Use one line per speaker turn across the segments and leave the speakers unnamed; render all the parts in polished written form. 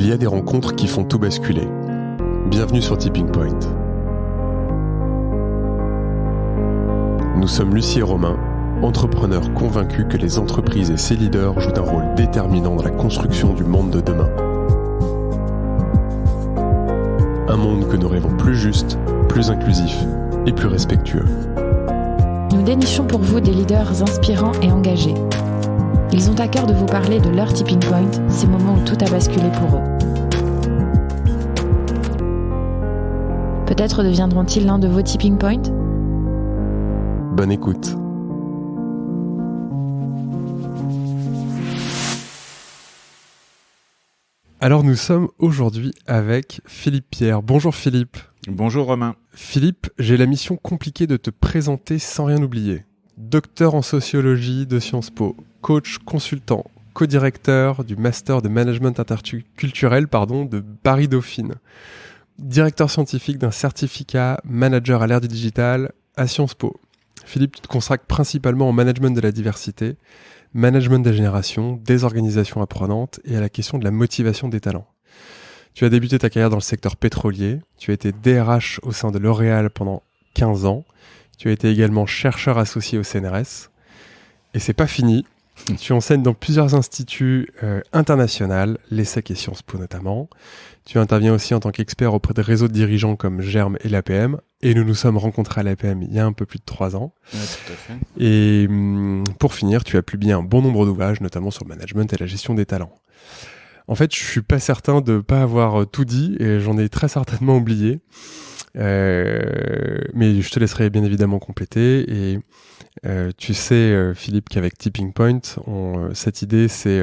Il y a des rencontres qui font tout basculer. Bienvenue sur Tipping Point. Nous sommes Lucie et Romain, entrepreneurs convaincus que les entreprises et ses leaders jouent un rôle déterminant dans la construction du monde de demain. Un monde que nous rêvons plus juste, plus inclusif et plus respectueux.
Nous dénichons pour vous des leaders inspirants et engagés. Ils ont à cœur de vous parler de leur tipping point, ces moments où tout a basculé pour eux. Peut-être deviendront-ils l'un de vos tipping points ?
Bonne écoute. Alors nous sommes aujourd'hui avec Philippe Pierre. Bonjour Philippe.
Bonjour Romain.
Philippe, j'ai la mission compliquée de te présenter sans rien oublier. Docteur en sociologie de Sciences Po, coach consultant, co-directeur du Master de Management Interculturel de Paris-Dauphine, directeur scientifique d'un certificat manager à l'ère du digital à Sciences Po. Philippe, tu te consacres principalement au management de la diversité, management des générations, des organisations apprenantes et à la question de la motivation des talents. Tu as débuté ta carrière dans le secteur pétrolier, tu as été DRH au sein de L'Oréal pendant 15 ans, tu as été également chercheur associé au CNRS. Et c'est pas fini, tu enseignes dans plusieurs instituts internationaux, l'ESSEC et Sciences Po notamment. Tu interviens aussi en tant qu'expert auprès de réseaux de dirigeants comme GERM et l'APM. Et nous nous sommes rencontrés à l'APM il y a un peu plus de 3 ans.
Ouais, tout à fait.
Et pour finir, tu as publié un bon nombre d'ouvrages, notamment sur le management et la gestion des talents. En fait, je suis pas certain de pas avoir tout dit et j'en ai très certainement oublié. Mais je te laisserai bien évidemment compléter. Et tu sais, Philippe, qu'avec Tipping Point, cette idée, c'est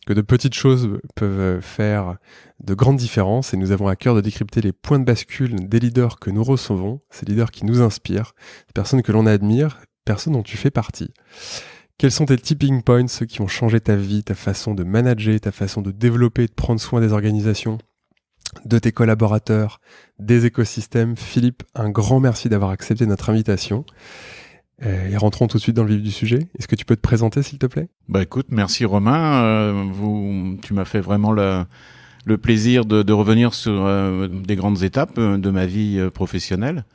que de petites choses peuvent faire de grandes différences et nous avons à cœur de décrypter les points de bascule des leaders que nous recevons, ces leaders qui nous inspirent, ces personnes que l'on admire, personnes dont tu fais partie. Quels sont tes tipping points, ceux qui ont changé ta vie, ta façon de manager, ta façon de développer et de prendre soin des organisations, de tes collaborateurs, des écosystèmes? Philippe, un grand merci d'avoir accepté notre invitation. Et rentrons tout de suite dans le vif du sujet. Est-ce que tu peux te présenter, s'il te plaît ?
Bah écoute, merci Romain. Tu m'as fait vraiment le plaisir de revenir sur des grandes étapes de ma vie professionnelle.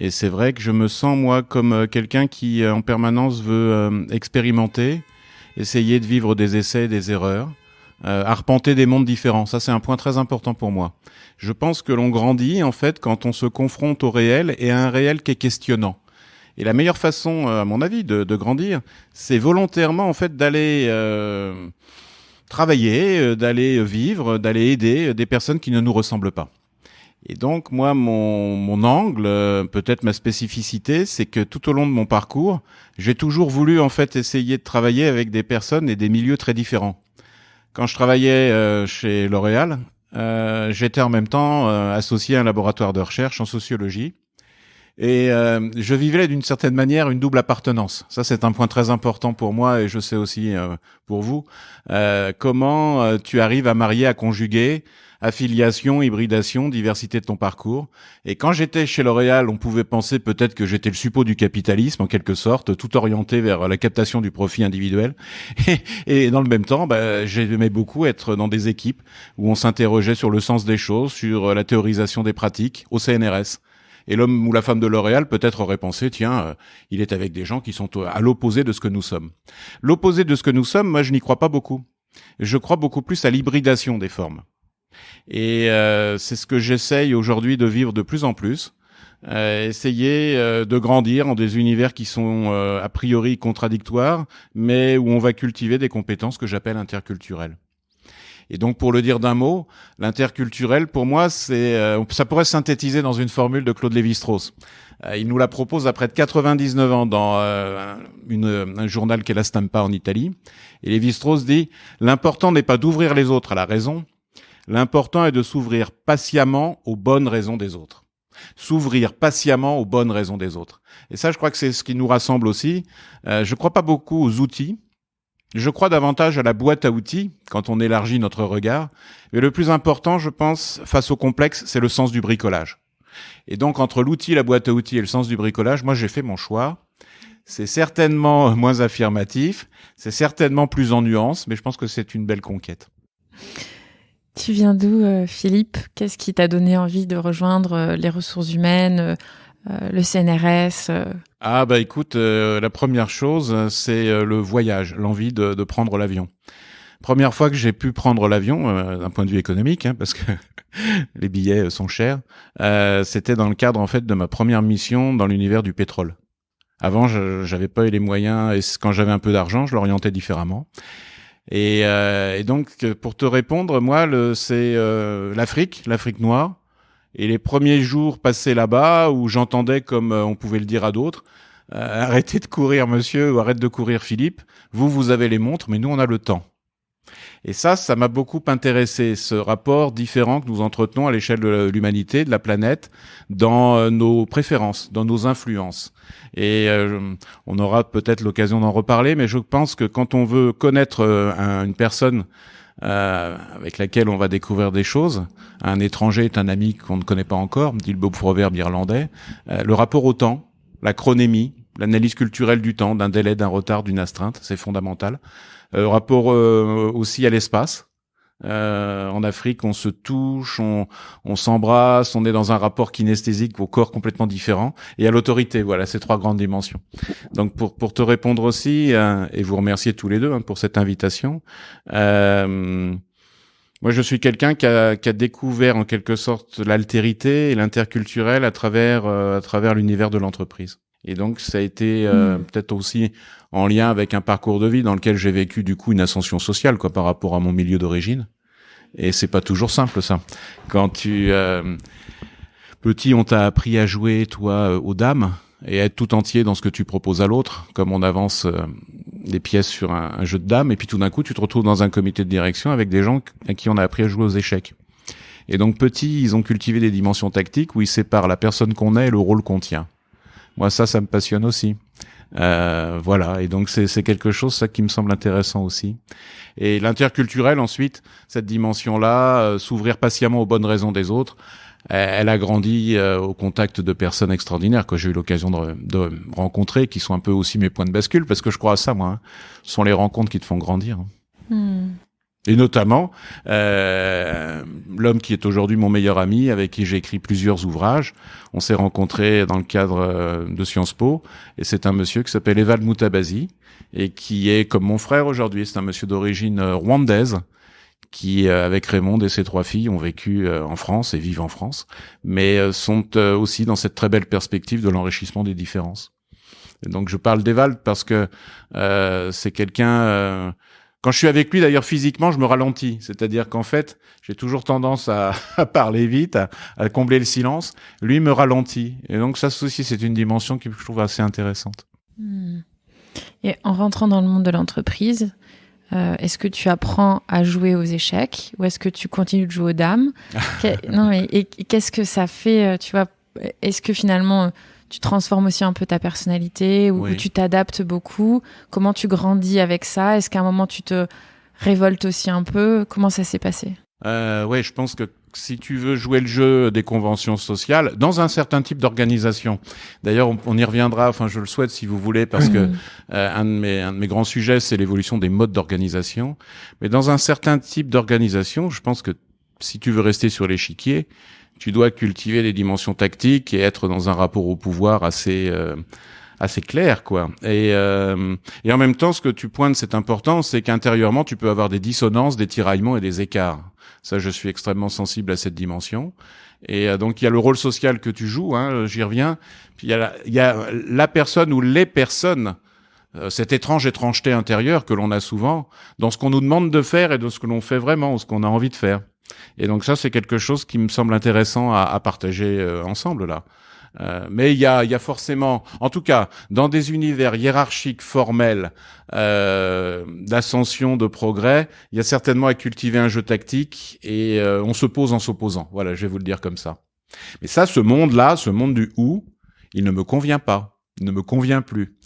Et c'est vrai que je me sens, moi, comme quelqu'un qui, en permanence, veut expérimenter, essayer de vivre des essais et des erreurs, arpenter des mondes différents. Ça, c'est un point très important pour moi. Je pense que l'on grandit, en fait, quand on se confronte au réel et à un réel qui est questionnant. Et la meilleure façon, à mon avis, de grandir, c'est volontairement, en fait, d'aller travailler, d'aller vivre, d'aller aider des personnes qui ne nous ressemblent pas. Et donc, moi, mon angle, peut-être ma spécificité, c'est que tout au long de mon parcours, j'ai toujours voulu, en fait, essayer de travailler avec des personnes et des milieux très différents. Quand je travaillais chez L'Oréal, j'étais en même temps associé à un laboratoire de recherche en sociologie. Et je vivais d'une certaine manière une double appartenance. Ça, c'est un point très important pour moi et je sais aussi pour vous. Comment tu arrives à marier, à conjuguer affiliation, hybridation, diversité de ton parcours. Et quand j'étais chez L'Oréal, on pouvait penser peut-être que j'étais le suppôt du capitalisme, en quelque sorte, tout orienté vers la captation du profit individuel. Et dans le même temps, j'aimais beaucoup être dans des équipes où on s'interrogeait sur le sens des choses, sur la théorisation des pratiques, au CNRS. Et l'homme ou la femme de L'Oréal peut-être aurait pensé, tiens, il est avec des gens qui sont à l'opposé de ce que nous sommes. L'opposé de ce que nous sommes, moi, je n'y crois pas beaucoup. Je crois beaucoup plus à l'hybridation des formes. Et c'est ce que j'essaye aujourd'hui de vivre de plus en plus. Essayer de grandir en des univers qui sont a priori contradictoires, mais où on va cultiver des compétences que j'appelle interculturelles. Et donc, pour le dire d'un mot, l'interculturel, pour moi, ça pourrait se synthétiser dans une formule de Claude Lévi-Strauss. Il nous la propose après 99 ans dans un journal qu'est La Stampa en Italie. Et Lévi-Strauss dit « L'important n'est pas d'ouvrir les autres à la raison, l'important est de s'ouvrir patiemment aux bonnes raisons des autres. » S'ouvrir patiemment aux bonnes raisons des autres. Et ça, je crois que c'est ce qui nous rassemble aussi. Je crois pas beaucoup aux outils. Je crois davantage à la boîte à outils, quand on élargit notre regard. Mais le plus important, je pense, face au complexe, c'est le sens du bricolage. Et donc, entre l'outil, la boîte à outils et le sens du bricolage, moi, j'ai fait mon choix. C'est certainement moins affirmatif, c'est certainement plus en nuances, mais je pense que c'est une belle conquête.
Tu viens d'où, Philippe ? Qu'est-ce qui t'a donné envie de rejoindre les ressources humaines, le CNRS
Ah bah écoute, la première chose, c'est le voyage, l'envie de prendre l'avion. Première fois que j'ai pu prendre l'avion, d'un point de vue économique, parce que les billets sont chers, c'était dans le cadre en fait de ma première mission dans l'univers du pétrole. Avant, j'avais pas eu les moyens, et quand j'avais un peu d'argent, je l'orientais différemment. Et donc, pour te répondre, moi, c'est l'Afrique noire. Et les premiers jours passés là-bas, où j'entendais, comme on pouvait le dire à d'autres, arrêtez de courir, monsieur, ou arrête de courir, Philippe. Vous avez les montres, mais nous, on a le temps. Et ça m'a beaucoup intéressé, ce rapport différent que nous entretenons à l'échelle de l'humanité, de la planète, dans nos préférences, dans nos influences. Et on aura peut-être l'occasion d'en reparler, mais je pense que quand on veut connaître une personne avec laquelle on va découvrir des choses, un étranger est un ami qu'on ne connaît pas encore, dit le beau proverbe irlandais, le rapport au temps, la chronémie, l'analyse culturelle du temps, d'un délai, d'un retard, d'une astreinte, c'est fondamental. Rapport aussi à l'espace. En Afrique, on se touche, on s'embrasse, on est dans un rapport kinesthésique au corps complètement différent, et à l'autorité. Voilà, ces trois grandes dimensions. Donc, pour te répondre aussi, et vous remercier tous les deux pour cette invitation. Moi, je suis quelqu'un qui a découvert en quelque sorte l'altérité et l'interculturel à travers l'univers de l'entreprise. Et donc, ça a été peut-être aussi en lien avec un parcours de vie dans lequel j'ai vécu du coup une ascension sociale par rapport à mon milieu d'origine. Et c'est pas toujours simple ça. Quand tu petit, on t'a appris à jouer toi aux dames et à être tout entier dans ce que tu proposes à l'autre, comme on avance des pièces sur un jeu de dames, et puis tout d'un coup, tu te retrouves dans un comité de direction avec des gens à qui on a appris à jouer aux échecs. Et donc petit, ils ont cultivé des dimensions tactiques où ils séparent la personne qu'on est et le rôle qu'on tient. Moi, ça me passionne aussi. Voilà, et donc c'est quelque chose ça qui me semble intéressant aussi. Et l'interculturel ensuite, cette dimension-là, s'ouvrir patiemment aux bonnes raisons des autres, elle a grandi au contact de personnes extraordinaires que j'ai eu l'occasion de rencontrer, qui sont un peu aussi mes points de bascule, parce que je crois à ça, moi. Ce sont les rencontres qui te font grandir. Et notamment l'homme qui est aujourd'hui mon meilleur ami, avec qui j'ai écrit plusieurs ouvrages. On s'est rencontrés dans le cadre de Sciences Po, et c'est un monsieur qui s'appelle Evald Mutabazi, et qui est comme mon frère aujourd'hui. C'est un monsieur d'origine rwandaise, qui, avec Raymond et ses 3 filles, ont vécu en France et vivent en France, mais sont aussi dans cette très belle perspective de l'enrichissement des différences. Et donc je parle d'Evald parce que c'est quelqu'un... Quand je suis avec lui, d'ailleurs, physiquement, je me ralentis. C'est-à-dire qu'en fait, j'ai toujours tendance à parler vite, à combler le silence. Lui me ralentit. Et donc, ça aussi, c'est une dimension que je trouve assez intéressante.
Et en rentrant dans le monde de l'entreprise, est-ce que tu apprends à jouer aux échecs ou est-ce que tu continues de jouer aux dames ? Non, mais et qu'est-ce que ça fait, tu vois ? Est-ce que finalement... tu transformes aussi un peu ta personnalité ou tu t'adaptes beaucoup? Comment tu grandis avec ça? Est-ce qu'à un moment, tu te révoltes aussi un peu? Comment ça s'est passé?
Ouais, je pense que si tu veux jouer le jeu des conventions sociales, dans un certain type d'organisation, d'ailleurs, on y reviendra, enfin, je le souhaite si vous voulez, parce que un de mes grands sujets, c'est l'évolution des modes d'organisation. Mais dans un certain type d'organisation, je pense que si tu veux rester sur l'échiquier, tu dois cultiver des dimensions tactiques et être dans un rapport au pouvoir assez clair, quoi. Et en même temps, ce que tu pointes, c'est important, c'est qu'intérieurement, tu peux avoir des dissonances, des tiraillements et des écarts. Ça, je suis extrêmement sensible à cette dimension. Et donc, il y a le rôle social que tu joues, j'y reviens. Puis il y a la personne ou les personnes, cette étrangeté intérieure que l'on a souvent dans ce qu'on nous demande de faire et de ce que l'on fait vraiment, ou ce qu'on a envie de faire. Et donc ça, c'est quelque chose qui me semble intéressant à partager ensemble là. Mais il y a forcément, en tout cas, dans des univers hiérarchiques formels d'ascension, de progrès, il y a certainement à cultiver un jeu tactique et on se pose en s'opposant. Voilà, je vais vous le dire comme ça. Mais ça, ce monde-là, ce monde du où, il ne me convient pas, il ne me convient plus.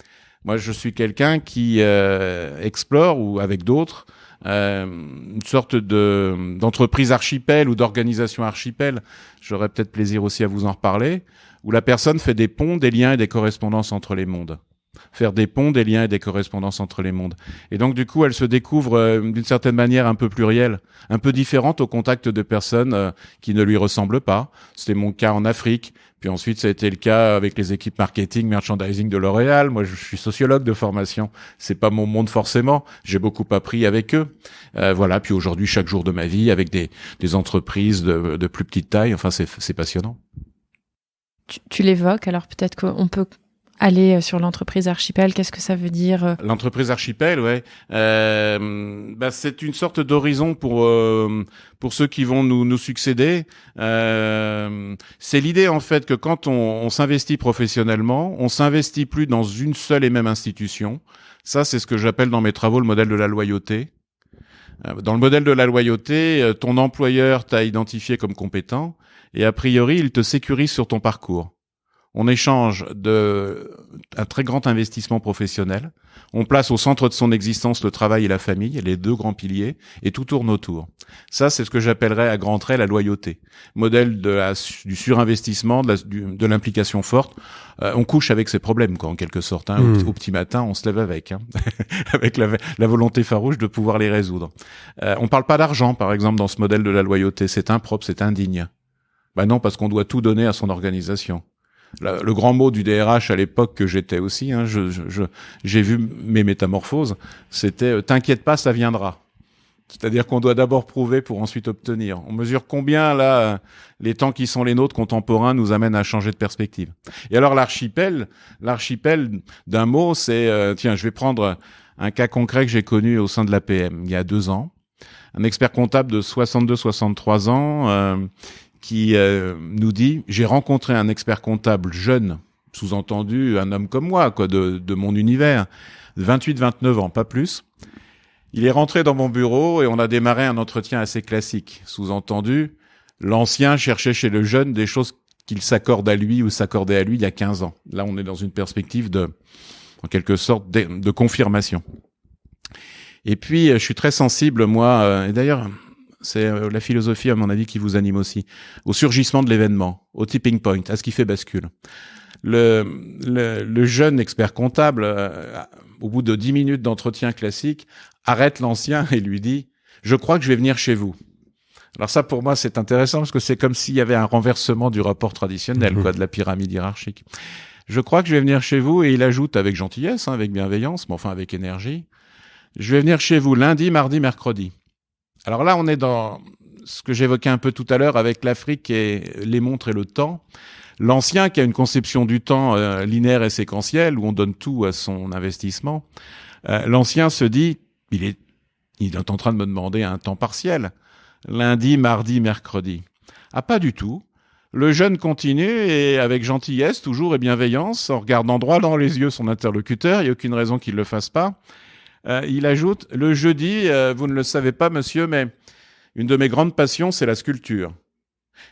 Moi, je suis quelqu'un qui explore, ou avec d'autres, une sorte d'entreprise archipel ou d'organisation archipel. J'aurais peut-être plaisir aussi à vous en reparler, où la personne fait des ponts, des liens et des correspondances entre les mondes. faire des ponts, des liens et des correspondances entre les mondes. Et donc, du coup, elle se découvre d'une certaine manière un peu plurielle, un peu différente au contact de personnes qui ne lui ressemblent pas. C'était mon cas en Afrique. Puis ensuite, ça a été le cas avec les équipes marketing, merchandising de L'Oréal. Moi, je suis sociologue de formation. C'est pas mon monde forcément. J'ai beaucoup appris avec eux. Voilà. Puis aujourd'hui, chaque jour de ma vie, avec des entreprises de plus petite taille. Enfin, c'est passionnant.
Tu l'évoques, alors peut-être qu'on peut aller sur l'entreprise Archipel. Qu'est-ce que ça veut dire?
L'entreprise Archipel, ouais. C'est une sorte d'horizon pour ceux qui vont nous succéder. C'est l'idée en fait que quand on s'investit professionnellement, on s'investit plus dans une seule et même institution. Ça, c'est ce que j'appelle dans mes travaux le modèle de la loyauté. Dans le modèle de la loyauté, ton employeur t'a identifié comme compétent et a priori, il te sécurise sur ton parcours. On échange un très grand investissement professionnel. On place au centre de son existence le travail et la famille, les deux grands piliers, et tout tourne autour. Ça, c'est ce que j'appellerais à grands traits la loyauté. Modèle du surinvestissement, de l'implication forte. On couche avec ses problèmes, quoi, en quelque sorte. Au petit matin, on se lève avec, avec la volonté farouche de pouvoir les résoudre. On parle pas d'argent, par exemple, dans ce modèle de la loyauté. C'est impropre, c'est indigne. Non, parce qu'on doit tout donner à son organisation. Le grand mot du DRH à l'époque que j'étais aussi, j'ai vu mes métamorphoses, c'était « t'inquiète pas, ça viendra ». C'est-à-dire qu'on doit d'abord prouver pour ensuite obtenir. On mesure combien, là, les temps qui sont les nôtres contemporains nous amènent à changer de perspective. Et alors l'archipel d'un mot, c'est tiens, je vais prendre un cas concret que j'ai connu au sein de l'APM il y a 2 ans. Un expert comptable de 62-63 ans qui nous dit « J'ai rencontré un expert comptable jeune, sous-entendu un homme comme moi, quoi, de mon univers, 28-29 ans, pas plus. Il est rentré dans mon bureau et on a démarré un entretien assez classique. Sous-entendu, l'ancien cherchait chez le jeune des choses qu'il s'accorde à lui ou s'accordait à lui il y a 15 ans. Là, on est dans une perspective en quelque sorte, de confirmation. Et puis, je suis très sensible, moi, et d'ailleurs... C'est la philosophie, à mon avis, qui vous anime aussi. Au surgissement de l'événement, au tipping point, à ce qui fait bascule. Le jeune expert comptable, au bout de 10 minutes d'entretien classique, arrête l'ancien et lui dit « Je crois que je vais venir chez vous ». Alors ça, pour moi, c'est intéressant parce que c'est comme s'il y avait un renversement du rapport traditionnel, de la pyramide hiérarchique. « Je crois que je vais venir chez vous » et il ajoute avec gentillesse, avec bienveillance, mais enfin avec énergie « Je vais venir chez vous lundi, mardi, mercredi ». Alors là, on est dans ce que j'évoquais un peu tout à l'heure avec l'Afrique et les montres et le temps. L'ancien qui a une conception du temps linéaire et séquentielle, où on donne tout à son investissement, l'ancien se dit, il est en train de me demander un temps partiel. Lundi, mardi, mercredi. Ah, pas du tout. Le jeune continue et avec gentillesse, toujours et bienveillance, en regardant droit dans les yeux son interlocuteur, il n'y a aucune raison qu'il ne le fasse pas. Il ajoute, le jeudi, vous ne le savez pas, monsieur, mais une de mes grandes passions, c'est la sculpture.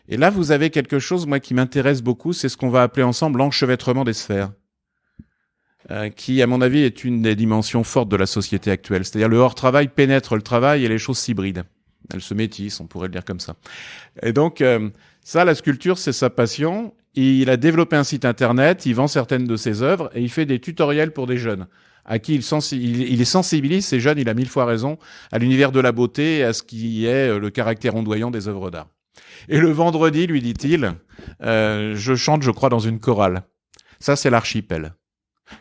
Et là, vous avez quelque chose, moi, qui m'intéresse beaucoup, c'est ce qu'on va appeler ensemble l'enchevêtrement des sphères, qui, à mon avis, est une des dimensions fortes de la société actuelle. C'est-à-dire le hors-travail pénètre le travail et les choses s'hybrident. Elles se métissent, on pourrait le dire comme ça. Et donc, ça, la sculpture, c'est sa passion. Il a développé un site internet, il vend certaines de ses œuvres et il fait des tutoriels pour des jeunes à qui il les sensibilise, ces jeunes, il a 1000 fois raison, à l'univers de la beauté et à ce qui est le caractère ondoyant des œuvres d'art. Et le vendredi, lui dit-il, je chante, je crois, dans une chorale. Ça, c'est l'archipel.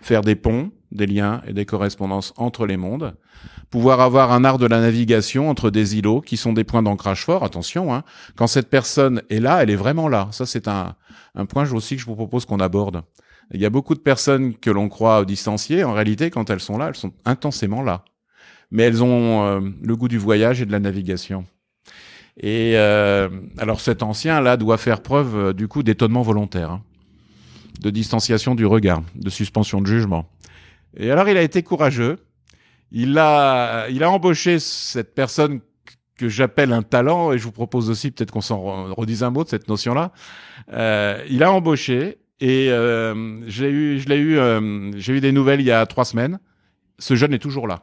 Faire des ponts, des liens et des correspondances entre les mondes. Pouvoir avoir un art de la navigation entre des îlots qui sont des points d'ancrage fort. Attention, quand cette personne est là, elle est vraiment là. Ça, c'est un point aussi que je vous propose qu'on aborde. Il y a beaucoup de personnes que l'on croit distanciées. En réalité, quand elles sont là, elles sont intensément là. Mais elles ont le goût du voyage et de la navigation. Et alors cet ancien-là doit faire preuve du coup d'étonnement volontaire, de distanciation du regard, de suspension de jugement. Et alors il a été courageux. Il a embauché cette personne que j'appelle un talent, et je vous propose aussi peut-être qu'on s'en redise un mot de cette notion-là. Il a embauché. Et j'ai eu des nouvelles il y a 3 semaines. Ce jeune est toujours là.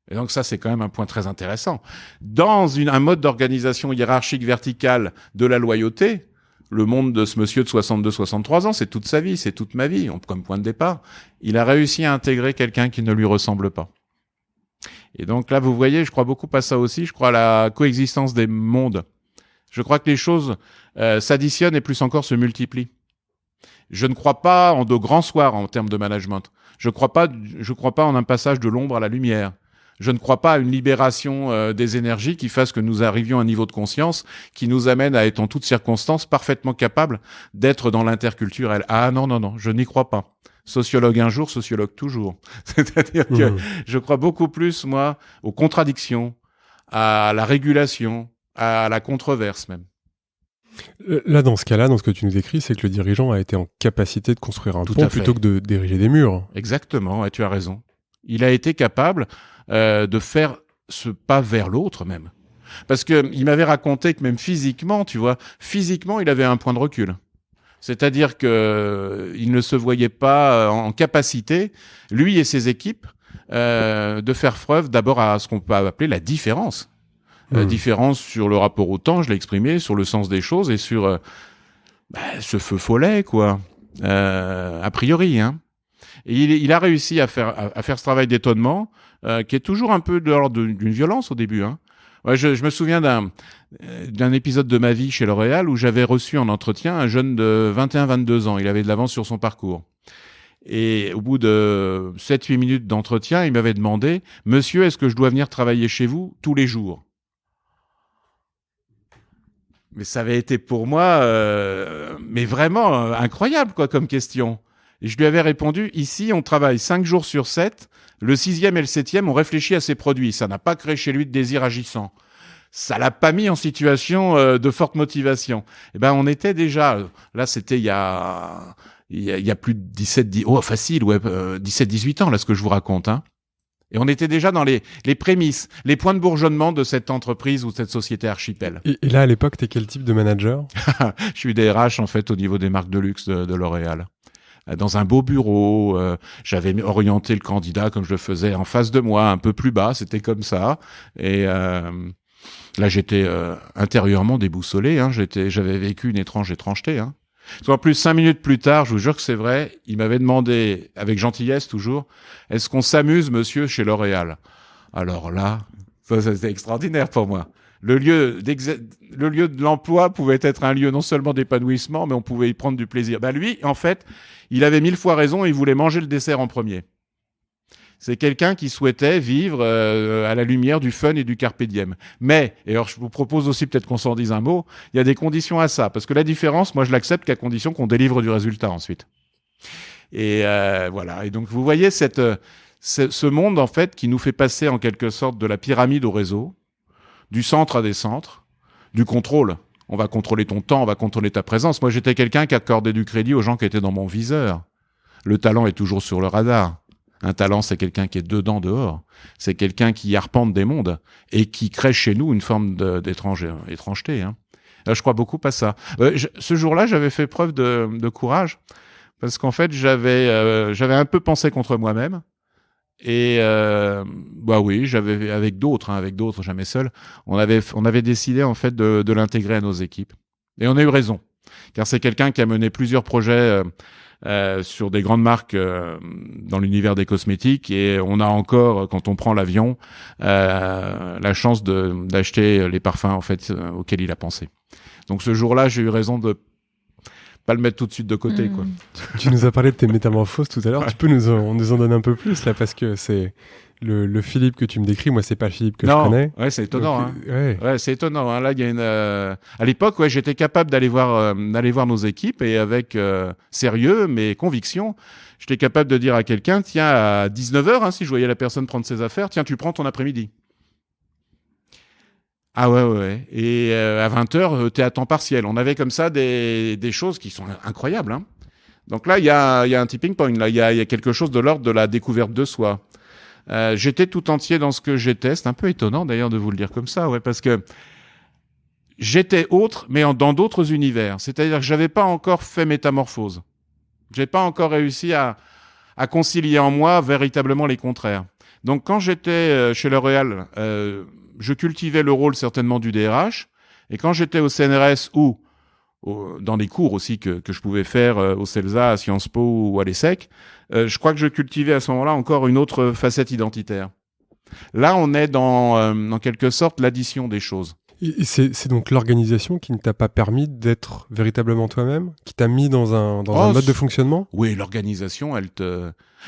Et donc ça, c'est quand même un point très intéressant. Dans un mode d'organisation hiérarchique verticale de la loyauté, le monde de ce monsieur de 62-63 ans, c'est toute sa vie, c'est toute ma vie, comme point de départ. Il a réussi à intégrer quelqu'un qui ne lui ressemble pas. Et donc là, vous voyez, je crois beaucoup à ça aussi, je crois à la coexistence des mondes. Je crois que les choses s'additionnent et plus encore se multiplient. Je ne crois pas en de grands soirs en termes de management. Je crois pas en un passage de l'ombre à la lumière. Je ne crois pas à une libération des énergies qui fasse que nous arrivions à un niveau de conscience qui nous amène à être en toutes circonstances parfaitement capables d'être dans l'interculturel. Ah non, je n'y crois pas. Sociologue un jour, sociologue toujours. C'est-à-dire que je crois beaucoup plus, moi, aux contradictions, à la régulation, à la controverse même.
Là, dans ce cas-là, dans ce que tu nous décris, c'est que le dirigeant a été en capacité de construire un pont plutôt que de d'ériger des murs.
Exactement, et tu as raison. Il a été capable de faire ce pas vers l'autre même. Parce que il m'avait raconté que même physiquement, tu vois, physiquement, il avait un point de recul. C'est-à-dire que il ne se voyait pas en capacité, lui et ses équipes, de faire preuve d'abord à ce qu'on peut appeler la différence. La différence sur le rapport au temps, je l'ai exprimé, sur le sens des choses et sur ce feu follet, quoi. A priori, hein. Et il a réussi à faire ce travail d'étonnement, qui est toujours un peu de l'ordre d'une violence au début, hein. Ouais, je me souviens d'un épisode de ma vie chez L'Oréal où j'avais reçu en entretien un jeune de 21-22 ans. Il avait de l'avance sur son parcours. Et au bout de 7-8 minutes d'entretien, il m'avait demandé « Monsieur, est-ce que je dois venir travailler chez vous tous les jours ?» Mais ça avait été pour moi mais vraiment incroyable quoi comme question. Et je lui avais répondu, ici on travaille 5 jours sur 7, le 6e et le 7e on réfléchit à ses produits, ça n'a pas créé chez lui de désir agissant. Ça l'a pas mis en situation de forte motivation. Eh ben on était déjà, là c'était il y a plus de 17-18 ans là ce que je vous raconte, hein. Et on était déjà dans les prémices, les points de bourgeonnement de cette entreprise ou cette société archipel.
Et là, à l'époque, t'es quel type de manager ?
Je suis DRH, en fait, au niveau des marques de luxe de L'Oréal. Dans un beau bureau, j'avais orienté le candidat comme je le faisais en face de moi, un peu plus bas, c'était comme ça. Et là, j'étais intérieurement déboussolé, hein. J'avais vécu une étrange étrangeté, hein. En plus, 5 minutes plus tard, je vous jure que c'est vrai, il m'avait demandé, avec gentillesse toujours, « Est-ce qu'on s'amuse, monsieur, chez L'Oréal ?» Alors là, ça c'était extraordinaire pour moi. Le lieu de l'emploi pouvait être un lieu non seulement d'épanouissement, mais on pouvait y prendre du plaisir. Ben lui, en fait, il avait 1000 fois raison et il voulait manger le dessert en premier. C'est quelqu'un qui souhaitait vivre à la lumière du fun et du carpe diem. Mais, et alors je vous propose aussi peut-être qu'on s'en dise un mot, il y a des conditions à ça. Parce que la différence, moi je l'accepte qu'à condition qu'on délivre du résultat ensuite. Et voilà. Et donc vous voyez ce monde en fait qui nous fait passer en quelque sorte de la pyramide au réseau, du centre à des centres, du contrôle. On va contrôler ton temps, on va contrôler ta présence. Moi j'étais quelqu'un qui accordait du crédit aux gens qui étaient dans mon viseur. Le talent est toujours sur le radar. Un talent, c'est quelqu'un qui est dedans, dehors. C'est quelqu'un qui arpente des mondes et qui crée chez nous une forme d'étrangeté. Hein. Là, je crois beaucoup à ça. Ce jour-là, j'avais fait preuve de courage parce qu'en fait, j'avais un peu pensé contre moi-même. Et oui, j'avais avec d'autres, jamais seul. On avait décidé en fait de l'intégrer à nos équipes. Et on a eu raison, car c'est quelqu'un qui a mené plusieurs projets. Sur des grandes marques dans l'univers des cosmétiques et on a encore, quand on prend l'avion, la chance d'acheter les parfums en fait auxquels il a pensé. Donc ce jour-là, j'ai eu raison de pas le mettre tout de suite de côté. Quoi.
Tu nous as parlé de tes métamorphoses tout à l'heure. Ouais. Tu peux nous en donner un peu plus là parce que c'est le Philippe que tu me décris. Moi, c'est pas le Philippe que je connais.
Ouais, c'est étonnant. Donc, ouais, c'est étonnant. Hein. Là, il y a à l'époque, ouais, j'étais capable d'aller voir nos équipes et avec sérieux, mais conviction, j'étais capable de dire à quelqu'un, tiens, à 19h, hein, si je voyais la personne prendre ses affaires, tiens, tu prends ton après-midi. Ah ouais. Et à 20h, t'es à temps partiel. On avait comme ça des choses qui sont incroyables. Hein. Donc là, il y a un tipping point. Là, il y a quelque chose de l'ordre de la découverte de soi. J'étais tout entier dans ce que j'étais. C'est un peu étonnant d'ailleurs de vous le dire comme ça, ouais, parce que j'étais autre, mais dans d'autres univers. C'est-à-dire que j'avais pas encore fait métamorphose. J'ai pas encore réussi à concilier en moi véritablement les contraires. Donc quand j'étais chez L'Oréal, je cultivais le rôle certainement du DRH, et quand j'étais au CNRS ou dans les cours aussi que je pouvais faire au CELSA, à Sciences Po ou à l'ESSEC, je crois que je cultivais à ce moment-là encore une autre facette identitaire. Là, on est en quelque sorte l'addition des choses.
Et c'est donc l'organisation qui ne t'a pas permis d'être véritablement toi-même, qui t'a mis dans un mode de fonctionnement?
Oui, l'organisation,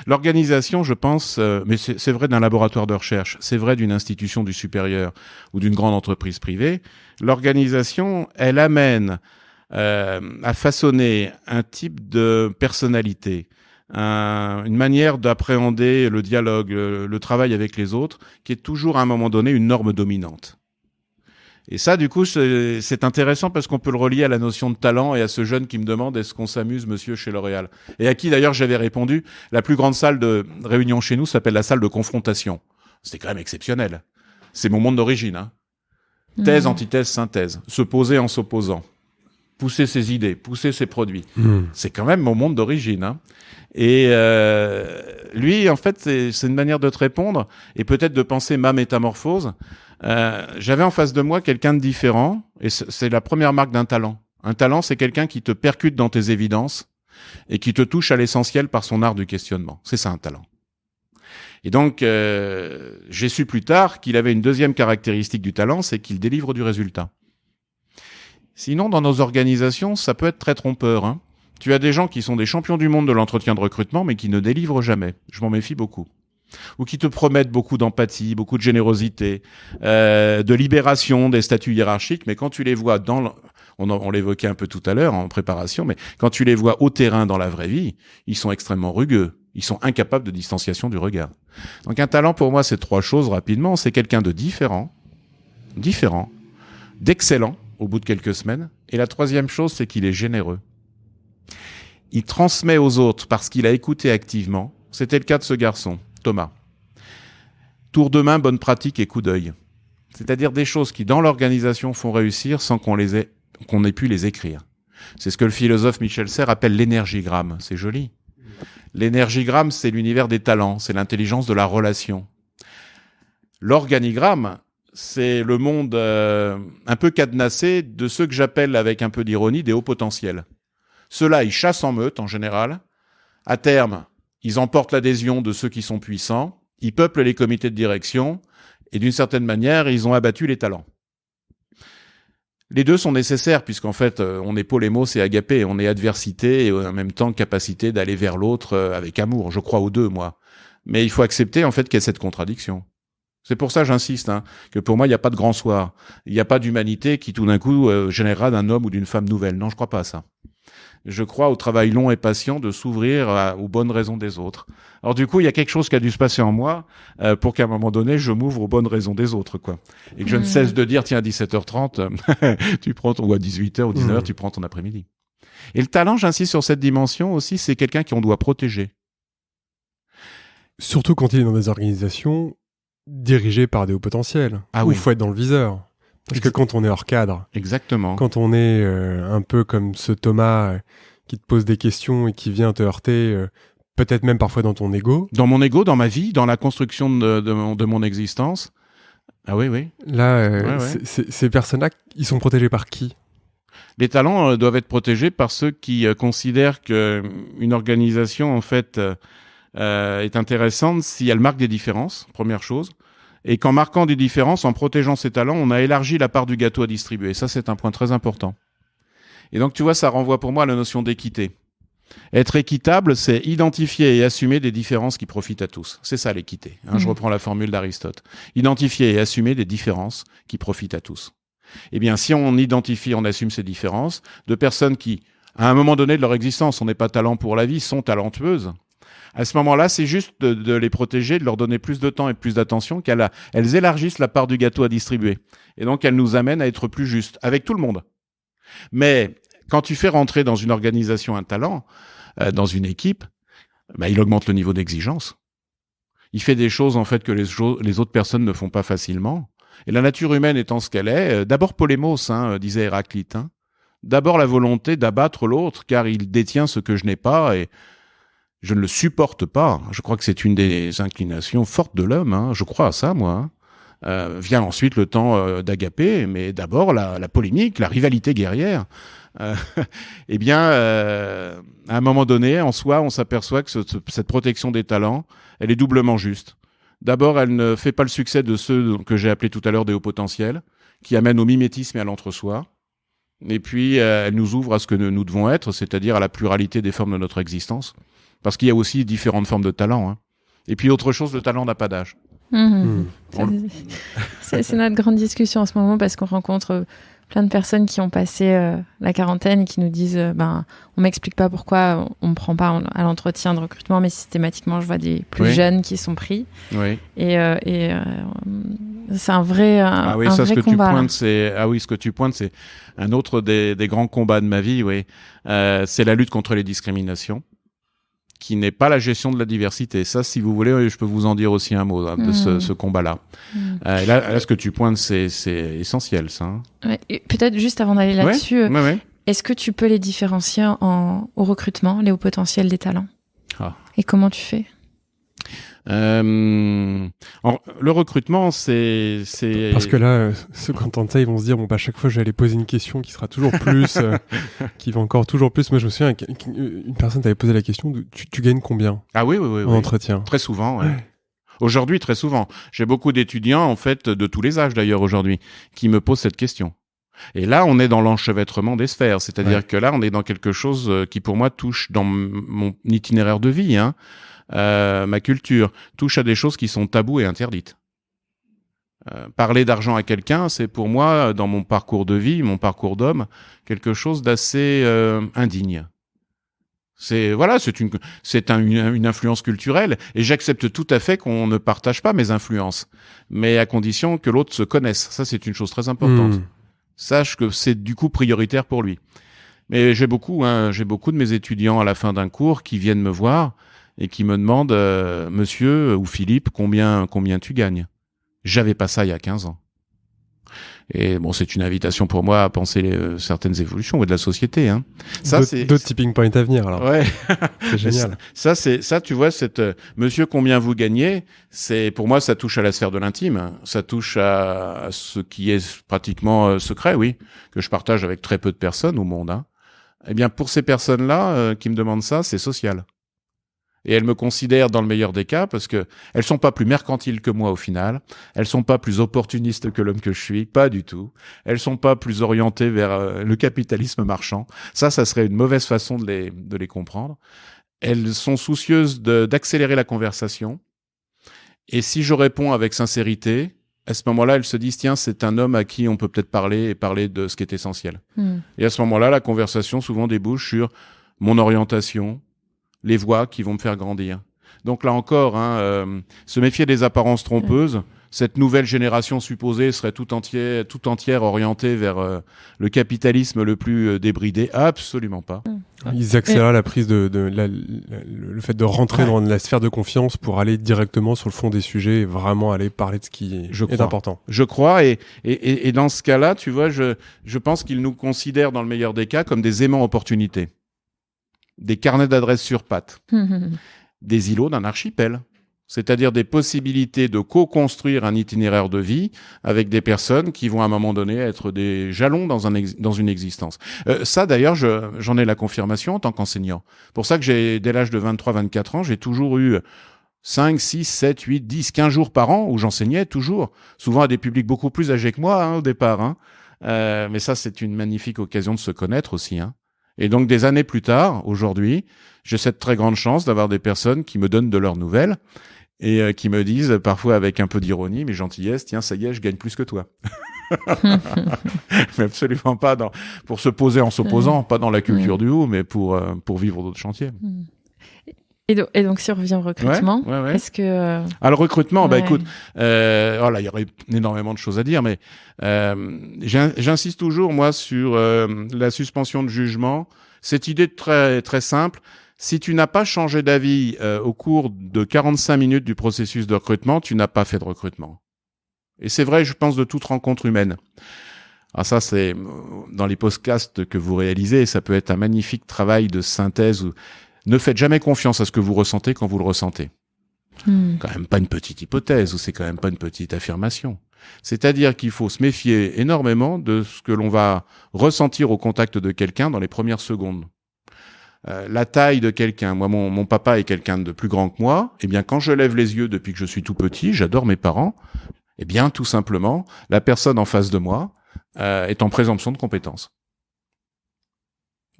l'organisation, je pense, mais c'est vrai d'un laboratoire de recherche, c'est vrai d'une institution du supérieur ou d'une grande entreprise privée. L'organisation, elle amène à façonner un type de personnalité, une manière d'appréhender le dialogue, le travail avec les autres, qui est toujours à un moment donné une norme dominante. Et ça, du coup, c'est intéressant parce qu'on peut le relier à la notion de talent et à ce jeune qui me demande est-ce qu'on s'amuse, monsieur, chez L'Oréal. Et à qui, d'ailleurs, j'avais répondu, la plus grande salle de réunion chez nous s'appelle la salle de confrontation. C'était quand même exceptionnel. C'est mon monde d'origine, hein. Thèse, antithèse, synthèse. Se poser en s'opposant. Pousser ses idées, pousser ses produits. C'est quand même mon monde d'origine, hein. Et lui, en fait, c'est une manière de te répondre et peut-être de penser ma métamorphose. J'avais en face de moi quelqu'un de différent, et c'est la première marque d'un talent. Un talent, c'est quelqu'un qui te percute dans tes évidences et qui te touche à l'essentiel par son art du questionnement. C'est ça un talent. Et donc, j'ai su plus tard qu'il avait une deuxième caractéristique du talent, c'est qu'il délivre du résultat. Sinon, dans nos organisations, ça peut être très trompeur, hein. Tu as des gens qui sont des champions du monde de l'entretien de recrutement, mais qui ne délivrent jamais. Je m'en méfie beaucoup. Ou qui te promettent beaucoup d'empathie, beaucoup de générosité, de libération des statuts hiérarchiques, mais quand tu les vois on l'évoquait un peu tout à l'heure en préparation, mais quand tu les vois au terrain dans la vraie vie, ils sont extrêmement rugueux. Ils sont incapables de distanciation du regard. Donc un talent pour moi, c'est 3 choses rapidement. C'est quelqu'un de différent, d'excellent au bout de quelques semaines. Et la 3e chose, c'est qu'il est généreux. Il transmet aux autres parce qu'il a écouté activement. C'était le cas de ce garçon, Thomas. Tour de main, bonne pratique et coup d'œil. C'est-à-dire des choses qui, dans l'organisation, font réussir sans qu'on ait pu les écrire. C'est ce que le philosophe Michel Serres appelle l'énergigramme. C'est joli. L'énergigramme, c'est l'univers des talents, c'est l'intelligence de la relation. L'organigramme, c'est le monde un peu cadenassé de ceux que j'appelle, avec un peu d'ironie, des hauts potentiels. Ceux-là, ils chassent en meute, en général. À terme, ils emportent l'adhésion de ceux qui sont puissants, ils peuplent les comités de direction, et d'une certaine manière, ils ont abattu les talents. Les deux sont nécessaires, puisqu'en fait, on est polémos et agapé, on est adversité et en même temps capacité d'aller vers l'autre avec amour. Je crois aux deux, moi. Mais il faut accepter, en fait, qu'il y ait cette contradiction. C'est pour ça, j'insiste, hein, que pour moi, il n'y a pas de grand soir. Il n'y a pas d'humanité qui, tout d'un coup, générera d'un homme ou d'une femme nouvelle. Non, je crois pas à ça. Je crois au travail long et patient de s'ouvrir aux bonnes raisons des autres. Alors du coup, il y a quelque chose qui a dû se passer en moi pour qu'à un moment donné, je m'ouvre aux bonnes raisons des autres, quoi. Et que je ne cesse de dire, tiens, à 17h30, tu prends ou à 18h ou 19h, tu prends ton après-midi. Et le talent, j'insiste sur cette dimension aussi, c'est quelqu'un qu'on doit protéger.
Surtout quand il est dans des organisations dirigées par des hauts potentiels.
Ah
où
oui.
il faut être dans le viseur. Parce que quand on est hors cadre,
Exactement.
quand on est un peu comme ce Thomas qui te pose des questions et qui vient te heurter, peut-être même parfois dans ton ego.
Dans mon ego, dans ma vie, dans la construction de mon existence. Ah oui, oui.
Là, ces personnes-là, ils sont protégés par qui ?
Les talents doivent être protégés par ceux qui considèrent qu'une organisation, en fait, est intéressante si elle marque des différences, première chose. Et qu'en marquant des différences, en protégeant ses talents, on a élargi la part du gâteau à distribuer. Ça, c'est un point très important. Et donc, tu vois, ça renvoie pour moi à la notion d'équité. Être équitable, c'est identifier et assumer des différences qui profitent à tous. C'est ça, l'équité. Je reprends la formule d'Aristote. Identifier et assumer des différences qui profitent à tous. Eh bien, si on identifie, on assume ces différences, de personnes qui, à un moment donné de leur existence, on n'est pas talent pour la vie, sont talentueuses, à ce moment-là, c'est juste de les protéger, de leur donner plus de temps et plus d'attention, qu'elles élargissent la part du gâteau à distribuer. Et donc, elles nous amènent à être plus justes, avec tout le monde. Mais quand tu fais rentrer dans une organisation un talent, dans une équipe, il augmente le niveau d'exigence. Il fait des choses, en fait, que les autres personnes ne font pas facilement. Et la nature humaine étant ce qu'elle est, d'abord polémos, disait Héraclite. D'abord la volonté d'abattre l'autre, car il détient ce que je n'ai pas et je ne le supporte pas. Je crois que c'est une des inclinations fortes de l'homme. Je crois à ça, moi. Vient ensuite le temps d'agapé, mais d'abord la polémique, la rivalité guerrière. Eh bien, à un moment donné, en soi, on s'aperçoit que cette protection des talents, elle est doublement juste. D'abord, elle ne fait pas le succès de ceux que j'ai appelés tout à l'heure des hauts potentiels, qui amènent au mimétisme et à l'entre-soi. Et puis, elle nous ouvre à ce que nous devons être, c'est-à-dire à la pluralité des formes de notre existence. Parce qu'il y a aussi différentes formes de talent. Hein. Et puis, autre chose, le talent n'a pas d'âge.
C'est notre grande discussion en ce moment parce qu'on rencontre plein de personnes qui ont passé la quarantaine et qui nous disent on m'explique pas pourquoi on me prend pas à l'entretien de recrutement, mais systématiquement je vois des plus jeunes qui sont pris.
Oui.
Et c'est un vrai
ce que
combat.
Ce que tu pointes, c'est un autre des grands combats de ma vie. Oui, c'est la lutte contre les discriminations, qui n'est pas la gestion de la diversité. Ça, si vous voulez, je peux vous en dire aussi un mot de ce combat-là. Là, ce que tu pointes, c'est essentiel, ça. Hein.
Ouais, peut-être juste avant d'aller là-dessus, est-ce que tu peux les différencier au recrutement, les hauts potentiels des talents ? Et comment tu fais ?
Le recrutement, c'est...
Parce que là, ceux qui entendent ça, ils vont se dire, à chaque fois, je vais aller poser une question qui sera toujours plus, qui va encore toujours plus. Moi, je me souviens, une personne t'avait posé la question, tu gagnes combien ?
Ah oui.
En entretien.
Très souvent, ouais. Aujourd'hui, très souvent. J'ai beaucoup d'étudiants, en fait, de tous les âges d'ailleurs aujourd'hui, qui me posent cette question. Et là, on est dans l'enchevêtrement des sphères. C'est-à-dire que là, on est dans quelque chose qui, pour moi, touche dans mon itinéraire de vie, hein. Ma culture touche à des choses qui sont tabous et interdites. Parler d'argent à quelqu'un, c'est pour moi, dans mon parcours de vie, mon parcours d'homme, quelque chose d'assez indigne. C'est une influence culturelle et j'accepte tout à fait qu'on ne partage pas mes influences, mais à condition que l'autre se connaisse. Ça, c'est une chose très importante. Sache que c'est du coup prioritaire pour lui. Mais j'ai beaucoup de mes étudiants à la fin d'un cours qui viennent me voir et qui me demandent, monsieur ou Philippe, combien tu gagnes? J'avais pas ça il y a 15 ans. Et bon, c'est une invitation pour moi à penser certaines évolutions de la société. Hein. Ça,
d'autres tipping points à venir, alors.
Ouais.
C'est génial.
Ça, tu vois, monsieur, combien vous gagnez? Pour moi, ça touche à la sphère de l'intime. Ça touche à ce qui est pratiquement secret, oui, que je partage avec très peu de personnes au monde. Hein. Eh bien, pour ces personnes-là qui me demandent ça, c'est social. Et elles me considèrent dans le meilleur des cas parce que elles sont pas plus mercantiles que moi au final. Elles sont pas plus opportunistes que l'homme que je suis, pas du tout. Elles sont pas plus orientées vers le capitalisme marchand. Ça serait une mauvaise façon de les comprendre. Elles sont soucieuses d'accélérer la conversation. Et si je réponds avec sincérité, à ce moment-là, elles se disent tiens, c'est un homme à qui on peut peut-être parler de ce qui est essentiel. Et à ce moment-là, la conversation souvent débouche sur mon orientation, les voies qui vont me faire grandir. Donc là encore, se méfier des apparences trompeuses. Cette nouvelle génération supposée serait tout entière orientée vers le capitalisme le plus débridé. Absolument pas.
Ils accélèrent la prise le fait de rentrer dans la sphère de confiance pour aller directement sur le fond des sujets et vraiment aller parler de ce qui est important.
Je crois, et dans ce cas-là, tu vois, je pense qu'ils nous considèrent dans le meilleur des cas comme des aimants opportunités. Des carnets d'adresses sur pattes, des îlots d'un archipel, c'est-à-dire des possibilités de co-construire un itinéraire de vie avec des personnes qui vont à un moment donné être des jalons dans une existence. Ça d'ailleurs, j'en ai la confirmation en tant qu'enseignant. Pour ça que dès l'âge de 23-24 ans, j'ai toujours eu 5, 6, 7, 8, 10, 15 jours par an où j'enseignais toujours, souvent à des publics beaucoup plus âgés que moi au départ. Mais ça, c'est une magnifique occasion de se connaître aussi. Et donc, des années plus tard, aujourd'hui, j'ai cette très grande chance d'avoir des personnes qui me donnent de leurs nouvelles et qui me disent, parfois avec un peu d'ironie, mais gentillesse, tiens, ça y est, je gagne plus que toi. Mais absolument pas pour se poser en s'opposant, pas dans la culture du haut, mais pour vivre d'autres chantiers.
Et donc, si on revient au recrutement, est-ce que...
le recrutement, écoute, là, il y aurait énormément de choses à dire, mais j'insiste toujours, moi, sur la suspension de jugement. Cette idée très, très simple, si tu n'as pas changé d'avis au cours de 45 minutes du processus de recrutement, tu n'as pas fait de recrutement. Et c'est vrai, je pense, de toute rencontre humaine. Alors ça, c'est dans les podcasts que vous réalisez, ça peut être un magnifique travail de synthèse où ne faites jamais confiance à ce que vous ressentez quand vous le ressentez. Quand même pas une petite hypothèse ou c'est quand même pas une petite affirmation. C'est-à-dire qu'il faut se méfier énormément de ce que l'on va ressentir au contact de quelqu'un dans les premières secondes. La taille de quelqu'un. Moi, mon papa est quelqu'un de plus grand que moi. Eh bien, quand je lève les yeux depuis que je suis tout petit, j'adore mes parents. Eh bien, tout simplement, la personne en face de moi est en présomption de compétence.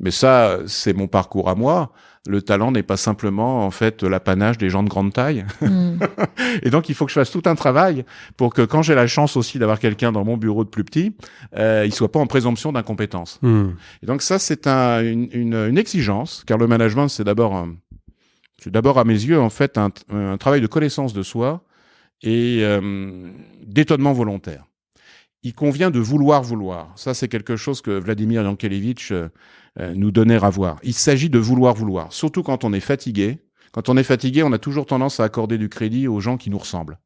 Mais ça, c'est mon parcours à moi. Le talent n'est pas simplement, en fait, l'apanage des gens de grande taille. Et donc, il faut que je fasse tout un travail pour que quand j'ai la chance aussi d'avoir quelqu'un dans mon bureau de plus petit, il soit pas en présomption d'incompétence. Et donc, ça, c'est une exigence, car le management, c'est d'abord à mes yeux, en fait, un travail de connaissance de soi et d'étonnement volontaire. Il convient de vouloir. Ça, c'est quelque chose que Vladimir Yankelevitch nous donnait à voir. Il s'agit de vouloir. Surtout quand on est fatigué. Quand on est fatigué, on a toujours tendance à accorder du crédit aux gens qui nous ressemblent.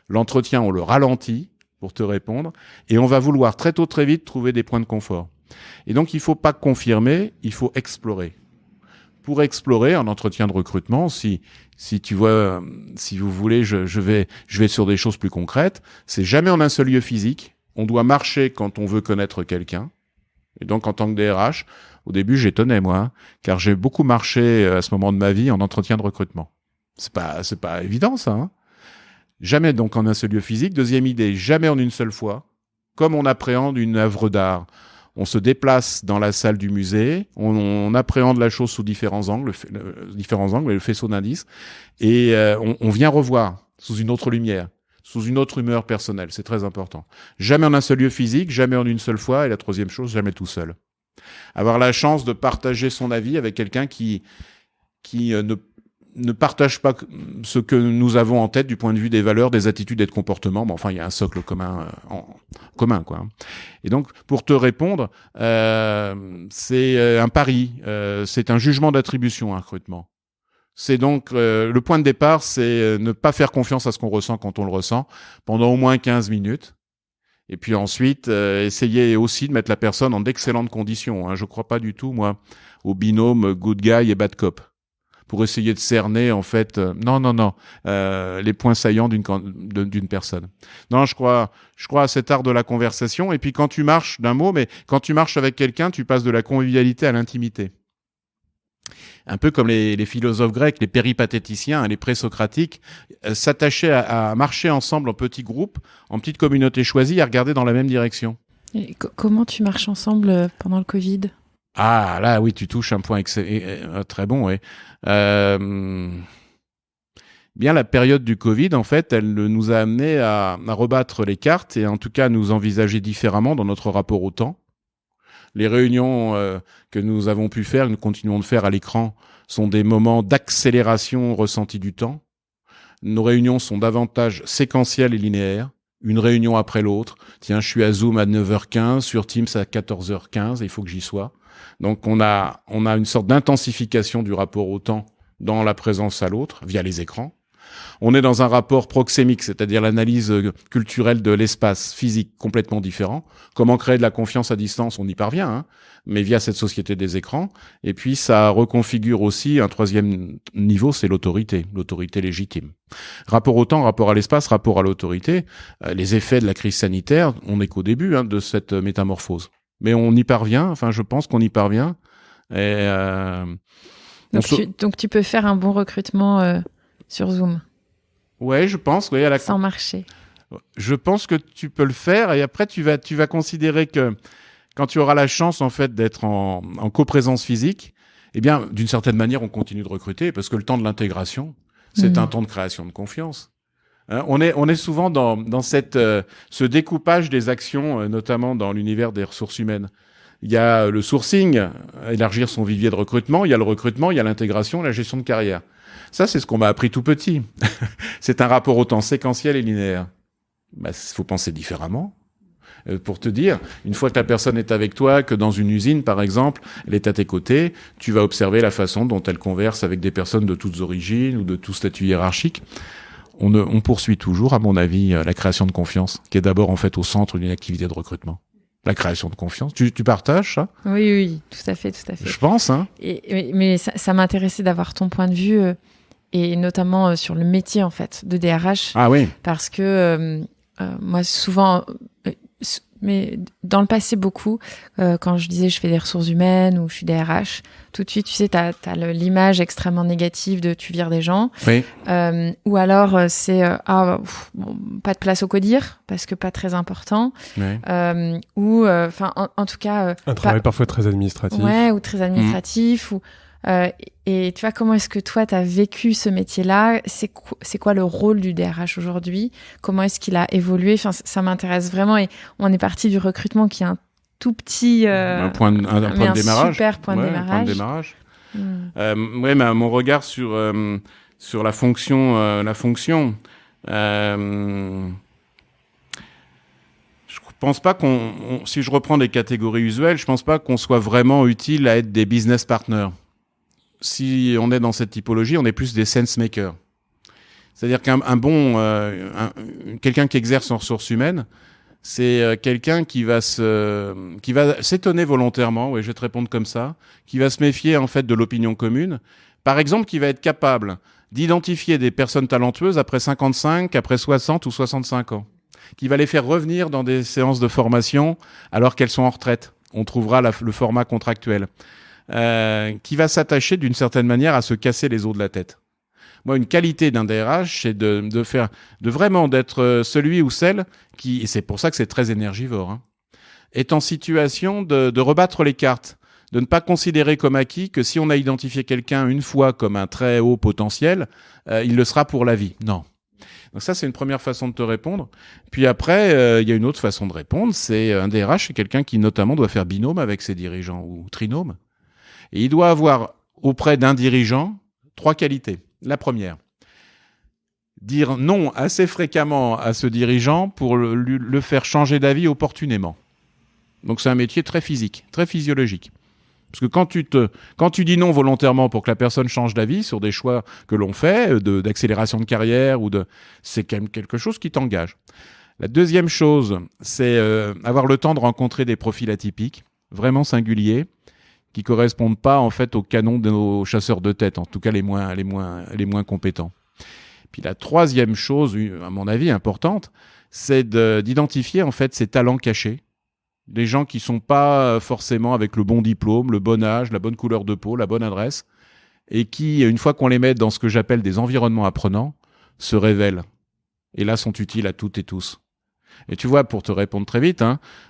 L'entretien, on le ralentit pour te répondre. Et on va vouloir très tôt, très vite trouver des points de confort. Et donc, il faut pas confirmer, il faut explorer. Pour explorer un entretien de recrutement, si tu vois, si vous voulez, je vais sur des choses plus concrètes. C'est jamais en un seul lieu physique. On doit marcher quand on veut connaître quelqu'un. Et donc, en tant que DRH, au début, j'étonnais, moi, car j'ai beaucoup marché à ce moment de ma vie en entretien de recrutement. C'est pas évident, ça, hein. Jamais donc en un seul lieu physique. Deuxième idée, jamais en une seule fois. Comme on appréhende une œuvre d'art. On se déplace dans la salle du musée, on appréhende la chose sous différents angles, le faisceau d'indices, et on vient revoir sous une autre lumière, sous une autre humeur personnelle. C'est très important. Jamais en un seul lieu physique, jamais en une seule fois, et la troisième chose, jamais tout seul. Avoir la chance de partager son avis avec quelqu'un qui ne partage pas ce que nous avons en tête du point de vue des valeurs, des attitudes et de comportements. Mais enfin, il y a un socle commun, quoi. Et donc, pour te répondre, c'est un pari, c'est un jugement d'attribution, un recrutement. C'est donc le point de départ, c'est ne pas faire confiance à ce qu'on ressent quand on le ressent pendant au moins 15 minutes. Et puis ensuite, essayer aussi de mettre la personne en d'excellentes conditions. Je crois pas du tout, moi, au binôme good guy et bad cop, pour essayer de cerner, en fait, les points saillants d'une personne. Non, je crois à cet art de la conversation. Et puis quand tu marches, quand tu marches avec quelqu'un, tu passes de la convivialité à l'intimité. Un peu comme les philosophes grecs, les péripatéticiens, les présocratiques, s'attachaient à marcher ensemble en petits groupes, en petites communautés choisies, à regarder dans la même direction.
Et comment tu marches ensemble pendant le Covid ?
Ah, là, oui, tu touches un point très bon, oui. Bien, la période du Covid, en fait, elle nous a amené à rebattre les cartes et en tout cas à nous envisager différemment dans notre rapport au temps. Les réunions que nous avons pu faire, nous continuons de faire à l'écran, sont des moments d'accélération ressentie du temps. Nos réunions sont davantage séquentielles et linéaires. Une réunion après l'autre. Tiens, je suis à Zoom à 9h15, sur Teams à 14h15, il faut que j'y sois. Donc on a une sorte d'intensification du rapport au temps dans la présence à l'autre, via les écrans. On est dans un rapport proxémique, c'est-à-dire l'analyse culturelle de l'espace physique complètement différent. Comment créer de la confiance à distance, on y parvient, mais via cette société des écrans. Et puis ça reconfigure aussi un troisième niveau, c'est l'autorité légitime. Rapport au temps, rapport à l'espace, rapport à l'autorité. Les effets de la crise sanitaire, on n'est qu'au début de cette métamorphose. Mais on y parvient, je pense qu'on y parvient. Et
donc tu peux faire un bon recrutement sur Zoom.
Ouais, je pense, oui,
sans marcher.
Je pense que tu peux le faire et après tu vas considérer que quand tu auras la chance en fait d'être en coprésence physique, eh bien d'une certaine manière on continue de recruter parce que le temps de l'intégration, c'est un temps de création de confiance. On est souvent dans ce découpage des actions, notamment dans l'univers des ressources humaines. Il y a le sourcing, élargir son vivier de recrutement, il y a le recrutement, il y a l'intégration, la gestion de carrière. Ça, c'est ce qu'on m'a appris tout petit. C'est un rapport au temps séquentiel et linéaire. Faut penser différemment. Pour te dire, une fois que la personne est avec toi, que dans une usine, par exemple, elle est à tes côtés, tu vas observer la façon dont elle converse avec des personnes de toutes origines ou de tout statut hiérarchique. On poursuit toujours, à mon avis, la création de confiance, qui est d'abord en fait au centre d'une activité de recrutement. La création de confiance. Tu partages ça ?
Oui, tout à fait.
Je pense,
Mais ça m'intéressait d'avoir ton point de vue, et notamment sur le métier, en fait, de DRH.
Ah oui.
Parce que, moi, souvent, mais dans le passé, beaucoup, quand je disais je fais des ressources humaines ou je suis des RH, tout de suite, tu sais, t'as l'image extrêmement négative de tu vires des gens.
Oui.
Ou alors, c'est pas de place au codir, parce que pas très important.
Oui.
Ou, en tout cas...
Un travail parfois très administratif.
Ouais, ou très administratif, ou... et tu vois, comment est-ce que toi, tu as vécu ce métier-là? C'est quoi le rôle du DRH aujourd'hui? Comment est-ce qu'il a évolué? Enfin, ça m'intéresse vraiment. Et on est parti du recrutement qui est un tout petit...
un point de démarrage.
Super point de
Un point de
démarrage.
Mais mon regard sur la fonction, je pense pas si je reprends des catégories usuelles, je pense pas qu'on soit vraiment utile à être des business partners. Si on est dans cette typologie, on est plus des sense makers. C'est-à-dire quelqu'un qui exerce en ressources humaines, c'est quelqu'un qui va s'étonner volontairement, je vais te répondre comme ça, qui va se méfier en fait de l'opinion commune. Par exemple, qui va être capable d'identifier des personnes talentueuses après 55, après 60 ou 65 ans, qui va les faire revenir dans des séances de formation alors qu'elles sont en retraite. On trouvera le format contractuel. Qui va s'attacher d'une certaine manière à se casser les os de la tête. Moi, une qualité d'un DRH, c'est de vraiment d'être celui ou celle qui, et c'est pour ça que c'est très énergivore, est en situation de rebattre les cartes, de ne pas considérer comme acquis que si on a identifié quelqu'un une fois comme un très haut potentiel, il le sera pour la vie. Non. Donc ça, c'est une première façon de te répondre. Puis après, il y a une autre façon de répondre, c'est un DRH, c'est quelqu'un qui notamment doit faire binôme avec ses dirigeants ou trinôme. Et il doit avoir auprès d'un dirigeant 3 qualités. La première, dire non assez fréquemment à ce dirigeant pour le faire changer d'avis opportunément. Donc c'est un métier très physique, très physiologique. Parce que quand tu dis non volontairement pour que la personne change d'avis sur des choix que l'on fait, d'accélération de carrière, c'est quand même quelque chose qui t'engage. La deuxième chose, c'est avoir le temps de rencontrer des profils atypiques, vraiment singuliers, qui correspondent pas en fait au canon de nos chasseurs de tête, en tout cas les moins compétents. Puis la troisième chose, à mon avis importante, c'est d'identifier en fait ces talents cachés, des gens qui sont pas forcément avec le bon diplôme, le bon âge, la bonne couleur de peau, la bonne adresse, et qui, une fois qu'on les met dans ce que j'appelle des environnements apprenants, se révèlent et là sont utiles à toutes et tous. Et tu vois, pour te répondre très vite,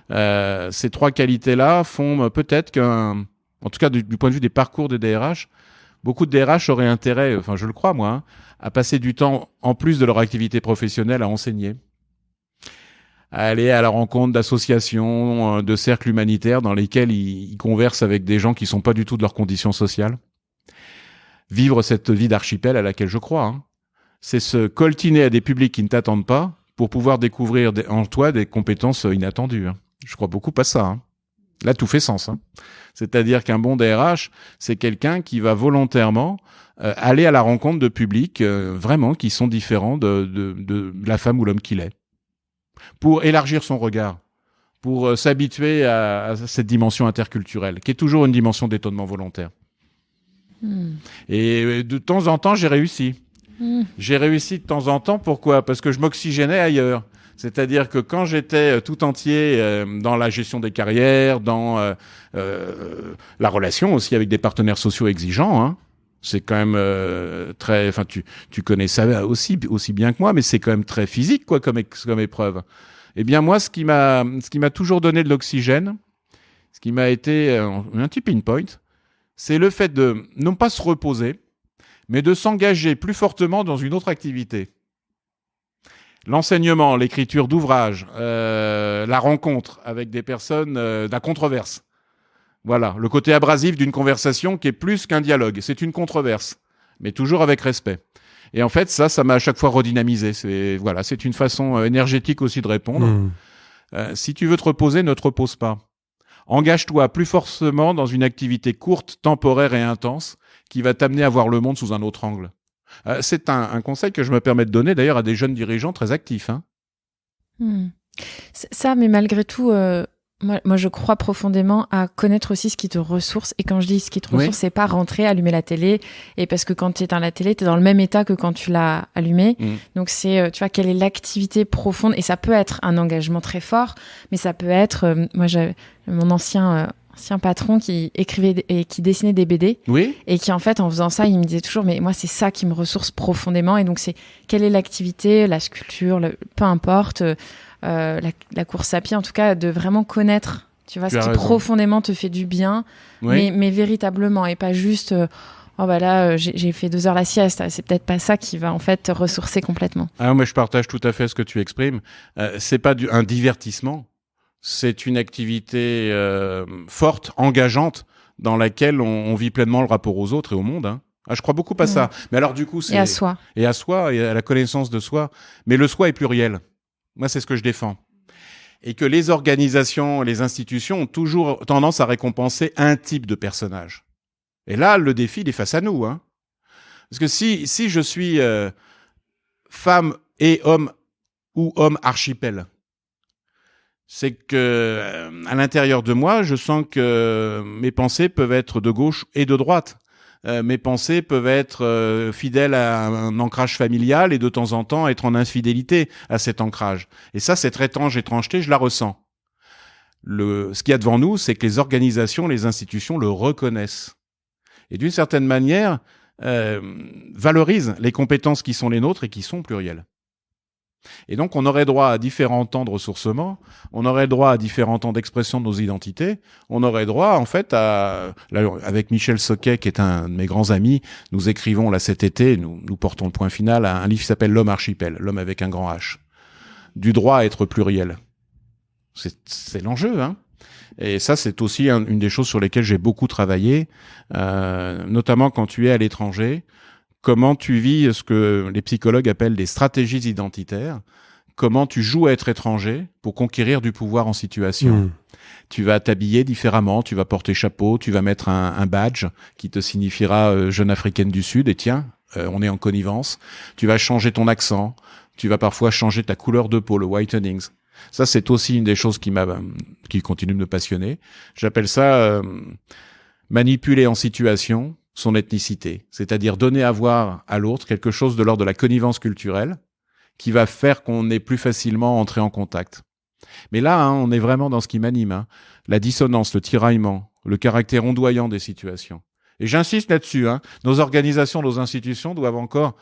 ces 3 qualités-là font peut-être en tout cas du point de vue des parcours des DRH, beaucoup de DRH auraient intérêt, enfin je le crois moi, à passer du temps, en plus de leur activité professionnelle, à enseigner, à aller à la rencontre d'associations, de cercles humanitaires dans lesquels ils conversent avec des gens qui sont pas du tout de leurs conditions sociales. Vivre cette vie d'archipel à laquelle je crois, c'est se coltiner à des publics qui ne t'attendent pas pour pouvoir découvrir en toi des compétences inattendues. Je crois beaucoup à ça. Là, tout fait sens. C'est-à-dire qu'un bon DRH, c'est quelqu'un qui va volontairement aller à la rencontre de publics vraiment qui sont différents de la femme ou l'homme qu'il est, pour élargir son regard, pour s'habituer à cette dimension interculturelle, qui est toujours une dimension d'étonnement volontaire. Et de temps en temps, j'ai réussi. J'ai réussi de temps en temps, pourquoi ? Parce que je m'oxygénais ailleurs. C'est-à-dire que quand j'étais tout entier dans la gestion des carrières, dans la relation aussi avec des partenaires sociaux exigeants, c'est quand même très... Enfin, tu connais ça aussi bien que moi, mais c'est quand même très physique quoi, comme épreuve. Eh bien moi, ce qui m'a toujours donné de l'oxygène, ce qui m'a été un tipping point, c'est le fait de non pas se reposer, mais de s'engager plus fortement dans une autre activité. L'enseignement, l'écriture d'ouvrages, la rencontre avec des personnes, la controverse. Voilà, le côté abrasif d'une conversation qui est plus qu'un dialogue. C'est une controverse, mais toujours avec respect. Et en fait, ça m'a à chaque fois redynamisé. C'est une façon énergétique aussi de répondre. Si tu veux te reposer, ne te repose pas. Engage-toi plus forcément dans une activité courte, temporaire et intense qui va t'amener à voir le monde sous un autre angle. C'est un conseil que je me permets de donner d'ailleurs à des jeunes dirigeants très actifs.
Ça, mais malgré tout, Moi, je crois profondément à connaître aussi ce qui te ressource. Et quand je dis ce qui te ressource, c'est pas rentrer, allumer la télé. Et parce que quand tu éteins la télé, tu es dans le même état que quand tu l'as allumée. Donc c'est, tu vois, quelle est l'activité profonde. Et ça peut être un engagement très fort, mais ça peut être... moi, j'ai mon ancien patron qui écrivait et qui dessinait des BD.
Oui.
Et qui, en fait, en faisant ça, il me disait toujours, mais moi, c'est ça qui me ressource profondément. Et donc, c'est quelle est l'activité, la sculpture, peu importe... la course à pied, en tout cas, de vraiment connaître, tu vois, ce qui profondément te fait du bien, mais véritablement, et pas juste, j'ai fait 2 heures la sieste. C'est peut-être pas ça qui va en fait te ressourcer complètement.
Ah, mais je partage tout à fait ce que tu exprimes. C'est pas un divertissement, c'est une activité forte, engageante, dans laquelle on vit pleinement le rapport aux autres et au monde. Hein. Ah, je crois beaucoup à ça. Mais alors du coup, c'est
et à soi,
et à la connaissance de soi. Mais le soi est pluriel. Moi, c'est ce que je défends. Et que les organisations, les institutions ont toujours tendance à récompenser un type de personnage. Et là, le défi, il est face à nous. Hein. Parce que si je suis femme et homme ou homme archipel, c'est que à l'intérieur de moi, je sens que mes pensées peuvent être de gauche et de droite. Mes pensées peuvent être fidèles à un ancrage familial et de temps en temps être en infidélité à cet ancrage. Et ça, cette étrangeté, je la ressens. Ce qu'il y a devant nous, c'est que les organisations, les institutions le reconnaissent. Et d'une certaine manière, valorisent les compétences qui sont les nôtres et qui sont plurielles. Et donc, on aurait droit à différents temps de ressourcement, on aurait droit à différents temps d'expression de nos identités, on aurait droit, en fait, avec Michel Soquet, qui est un de mes grands amis, nous écrivons, là, cet été, nous portons le point final à un livre qui s'appelle L'homme archipel, l'homme avec un grand H. Du droit à être pluriel. C'est l'enjeu, hein. Et ça, c'est aussi une des choses sur lesquelles j'ai beaucoup travaillé, notamment quand tu es à l'étranger. Comment tu vis ce que les psychologues appellent des stratégies identitaires. Comment tu joues à être étranger pour conquérir du pouvoir en situation. Tu vas t'habiller différemment, tu vas porter chapeau, tu vas mettre un badge qui te signifiera jeune africaine du Sud, et tiens, on est en connivence. Tu vas changer ton accent, tu vas parfois changer ta couleur de peau, le whitenings. Ça, c'est aussi une des choses qui continue de me passionner. J'appelle ça manipuler en situation son ethnicité, c'est-à-dire donner à voir à l'autre quelque chose de l'ordre de la connivence culturelle qui va faire qu'on est plus facilement entré en contact. Mais là, hein, on est vraiment dans ce qui m'anime, hein, la dissonance, le tiraillement, le caractère ondoyant des situations. Et j'insiste là-dessus, hein, nos organisations, nos institutions doivent encore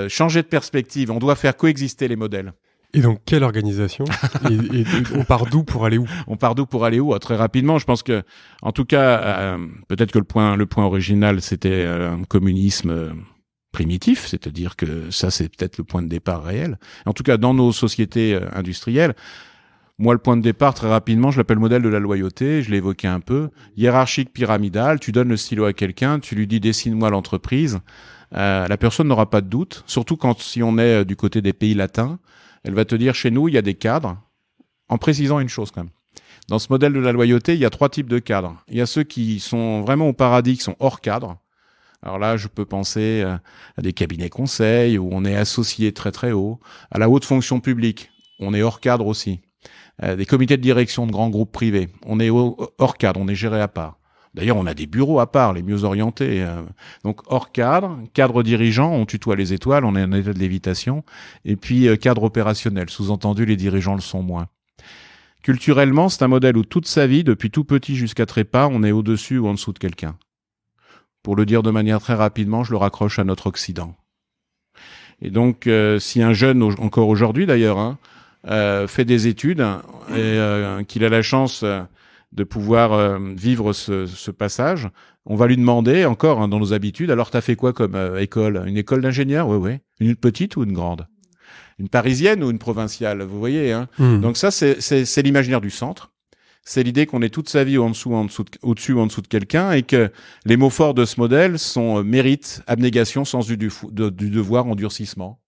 changer de perspective, on doit faire coexister les modèles.
Et donc, quelle organisation et on part d'où pour aller où?
On part d'où pour aller où? Très rapidement, je pense que, en tout cas, peut-être que le point original, c'était un communisme primitif, c'est-à-dire que ça, c'est peut-être le point de départ réel. En tout cas, dans nos sociétés industrielles, moi, le point de départ, très rapidement, je l'appelle modèle de la loyauté, je l'ai évoqué un peu, hiérarchique, pyramidal, tu donnes le stylo à quelqu'un, tu lui dis « dessine-moi l'entreprise », la personne n'aura pas de doute, surtout si on est du côté des pays latins. Elle va te dire, chez nous, il y a des cadres, en précisant une chose quand même. Dans ce modèle de la loyauté, il y a 3 types de cadres. Il y a ceux qui sont vraiment au paradis, qui sont hors cadre. Alors là, je peux penser à des cabinets conseils où on est associé très très haut, à la haute fonction publique, on est hors cadre aussi. Des comités de direction de grands groupes privés, on est hors cadre, on est géré à part. D'ailleurs, on a des bureaux à part, les mieux orientés. Donc, hors cadre dirigeant, on tutoie les étoiles, on est en état de lévitation. Et puis, cadre opérationnel, sous-entendu, les dirigeants le sont moins. Culturellement, c'est un modèle où toute sa vie, depuis tout petit jusqu'à trépas, on est au-dessus ou en dessous de quelqu'un. Pour le dire de manière très rapidement, je le raccroche à notre Occident. Et donc, si un jeune, encore aujourd'hui d'ailleurs, fait des études et qu'il a la chance de pouvoir vivre ce passage, on va lui demander encore dans nos habitudes, alors t'as fait quoi comme école? Une école d'ingénieur? Oui. Une petite ou une grande? Une parisienne ou une provinciale? Vous voyez, hein. Donc ça, c'est l'imaginaire du centre. C'est l'idée qu'on est toute sa vie au-dessus ou en dessous de quelqu'un et que les mots forts de ce modèle sont mérite, abnégation, sens du devoir, endurcissement.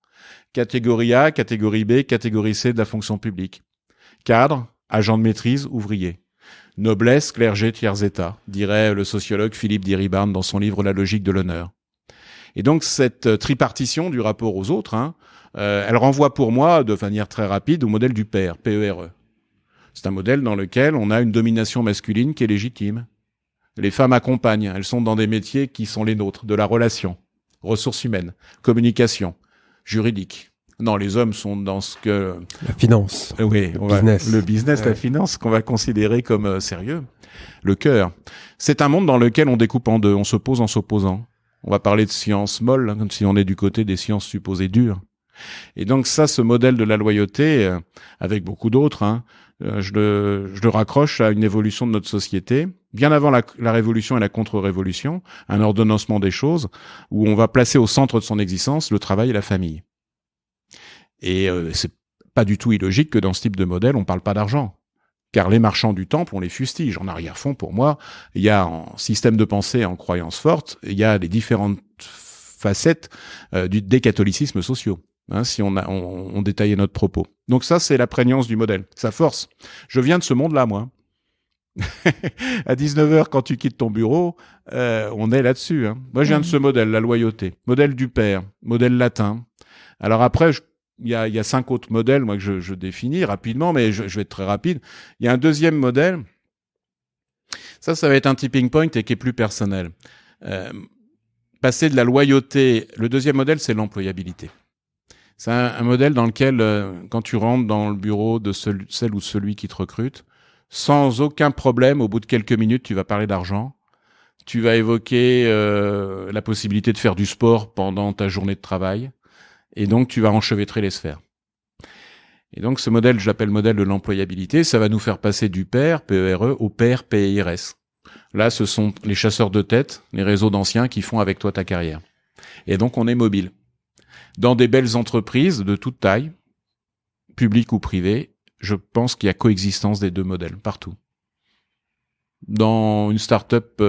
Catégorie A, catégorie B, catégorie C de la fonction publique. Cadre, agent de maîtrise, ouvrier. Noblesse, clergé, tiers état, dirait le sociologue Philippe Diribarne dans son livre La logique de l'honneur. Et donc cette tripartition du rapport aux autres, elle renvoie pour moi de manière très rapide au modèle du père, PERE. C'est un modèle dans lequel on a une domination masculine qui est légitime. Les femmes accompagnent, elles sont dans des métiers qui sont les nôtres, de la relation, ressources humaines, communication, juridique. Non, les hommes sont dans ce que...
La finance.
Oui, le business,
Ouais.
la finance, qu'on va considérer comme sérieux. Le cœur. C'est un monde dans lequel on découpe en deux, on s'oppose en s'opposant. On va parler de sciences molles, hein, comme si on est du côté des sciences supposées dures. Et donc ça, ce modèle de la loyauté, avec beaucoup d'autres, hein, je le raccroche à une évolution de notre société, bien avant la révolution et la contre-révolution, un ordonnancement des choses, où on va placer au centre de son existence le travail et la famille. Et c'est pas du tout illogique que dans ce type de modèle, on parle pas d'argent. Car les marchands du temple, on les fustige. En arrière-fond, pour moi, il y a en système de pensée, en croyance forte, il y a les différentes facettes des catholicismes sociaux. Hein, si on détaillait notre propos. Donc ça, c'est la prégnance du modèle, sa force. Je viens de ce monde-là, moi. À 19h, quand tu quittes ton bureau, on est là-dessus. Hein. Moi, je viens de ce modèle, la loyauté. Modèle du père, modèle latin. Alors après, il y a 5 autres modèles, moi, que je définis rapidement, mais je vais être très rapide. Il y a un deuxième modèle. Ça va être un tipping point et qui est plus personnel. Passer de la loyauté. Le deuxième modèle, c'est l'employabilité. C'est un modèle dans lequel, quand tu rentres dans le bureau de celle ou celui qui te recrute, sans aucun problème, au bout de quelques minutes, tu vas parler d'argent. Tu vas évoquer la possibilité de faire du sport pendant ta journée de travail. Et donc, tu vas enchevêtrer les sphères. Et donc, ce modèle, je l'appelle modèle de l'employabilité. Ça va nous faire passer du pair, P-E-R-E, au pair, P-I-R-S. Là, ce sont les chasseurs de tête, les réseaux d'anciens qui font avec toi ta carrière. Et donc, on est mobile. Dans des belles entreprises de toute taille, publiques ou privées, je pense qu'il y a coexistence des deux modèles partout. Dans une start-up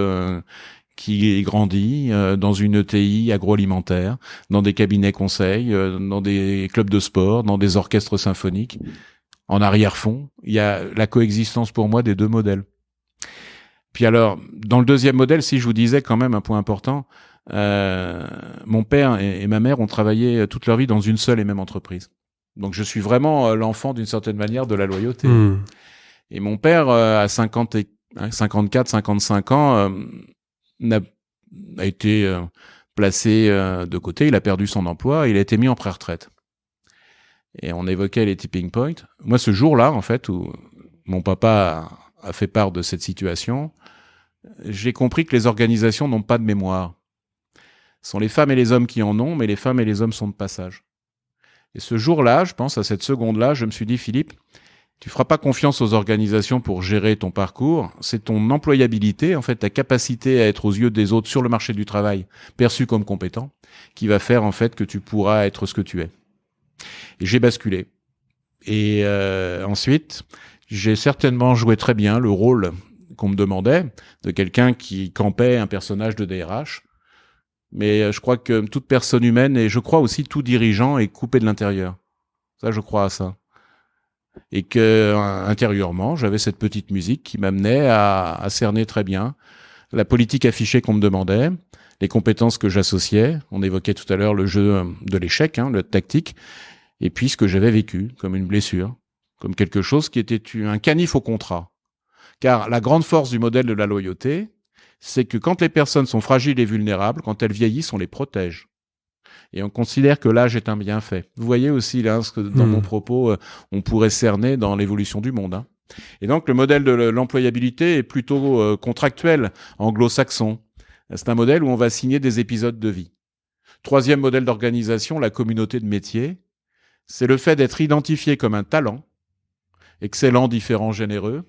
qui grandit, dans une ETI agroalimentaire, dans des cabinets conseils, dans des clubs de sport, dans des orchestres symphoniques, en arrière-fond, il y a la coexistence pour moi des deux modèles. Puis alors, dans le deuxième modèle, si je vous disais quand même un point important, mon père et ma mère ont travaillé toute leur vie dans une seule et même entreprise. Donc je suis vraiment l'enfant d'une certaine manière de la loyauté. Et mon père, à 54, 55 ans, a été placé de côté, il a perdu son emploi, il a été mis en pré-retraite. Et on évoquait les tipping points. Moi, ce jour-là, en fait, où mon papa a fait part de cette situation, j'ai compris que les organisations n'ont pas de mémoire. Ce sont les femmes et les hommes qui en ont, mais les femmes et les hommes sont de passage. Et ce jour-là, je pense, à cette seconde-là, je me suis dit, Philippe, tu feras pas confiance aux organisations pour gérer ton parcours. C'est ton employabilité, en fait, ta capacité à être aux yeux des autres sur le marché du travail, perçu comme compétent, qui va faire, en fait, que tu pourras être ce que tu es. Et j'ai basculé. Et ensuite, j'ai certainement joué très bien le rôle qu'on me demandait de quelqu'un qui campait un personnage de DRH. Mais je crois que toute personne humaine, et je crois aussi tout dirigeant, est coupé de l'intérieur. Ça, je crois à ça. Et que intérieurement, j'avais cette petite musique qui m'amenait à cerner très bien la politique affichée qu'on me demandait, les compétences que j'associais. On évoquait tout à l'heure le jeu de l'échec, le tactique, et puis ce que j'avais vécu comme une blessure, comme quelque chose qui était un canif au contrat. Car la grande force du modèle de la loyauté, c'est que quand les personnes sont fragiles et vulnérables, quand elles vieillissent, on les protège. Et on considère que l'âge est un bienfait. Vous voyez aussi là, ce que dans mon propos, on pourrait cerner dans l'évolution du monde. Et donc le modèle de l'employabilité est plutôt contractuel, anglo-saxon. C'est un modèle où on va signer des épisodes de vie. Troisième modèle d'organisation, la communauté de métier. C'est le fait d'être identifié comme un talent, excellent, différent, généreux,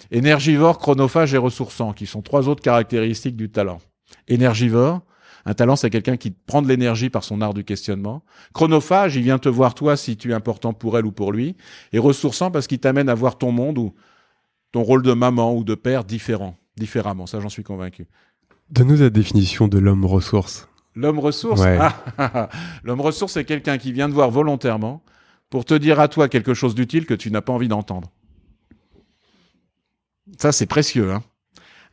énergivore, chronophage et ressourçant, qui sont 3 autres caractéristiques du talent. Énergivore, un talent, c'est quelqu'un qui prend de l'énergie par son art du questionnement. Chronophage, il vient te voir toi si tu es important pour elle ou pour lui. Et ressourçant parce qu'il t'amène à voir ton monde ou ton rôle de maman ou de père différemment. Ça, j'en suis convaincu.
Donne-nous la définition de l'homme ressource.
L'homme ressource,
ouais.
L'homme ressource, c'est quelqu'un qui vient te voir volontairement pour te dire à toi quelque chose d'utile que tu n'as pas envie d'entendre. Ça, c'est précieux.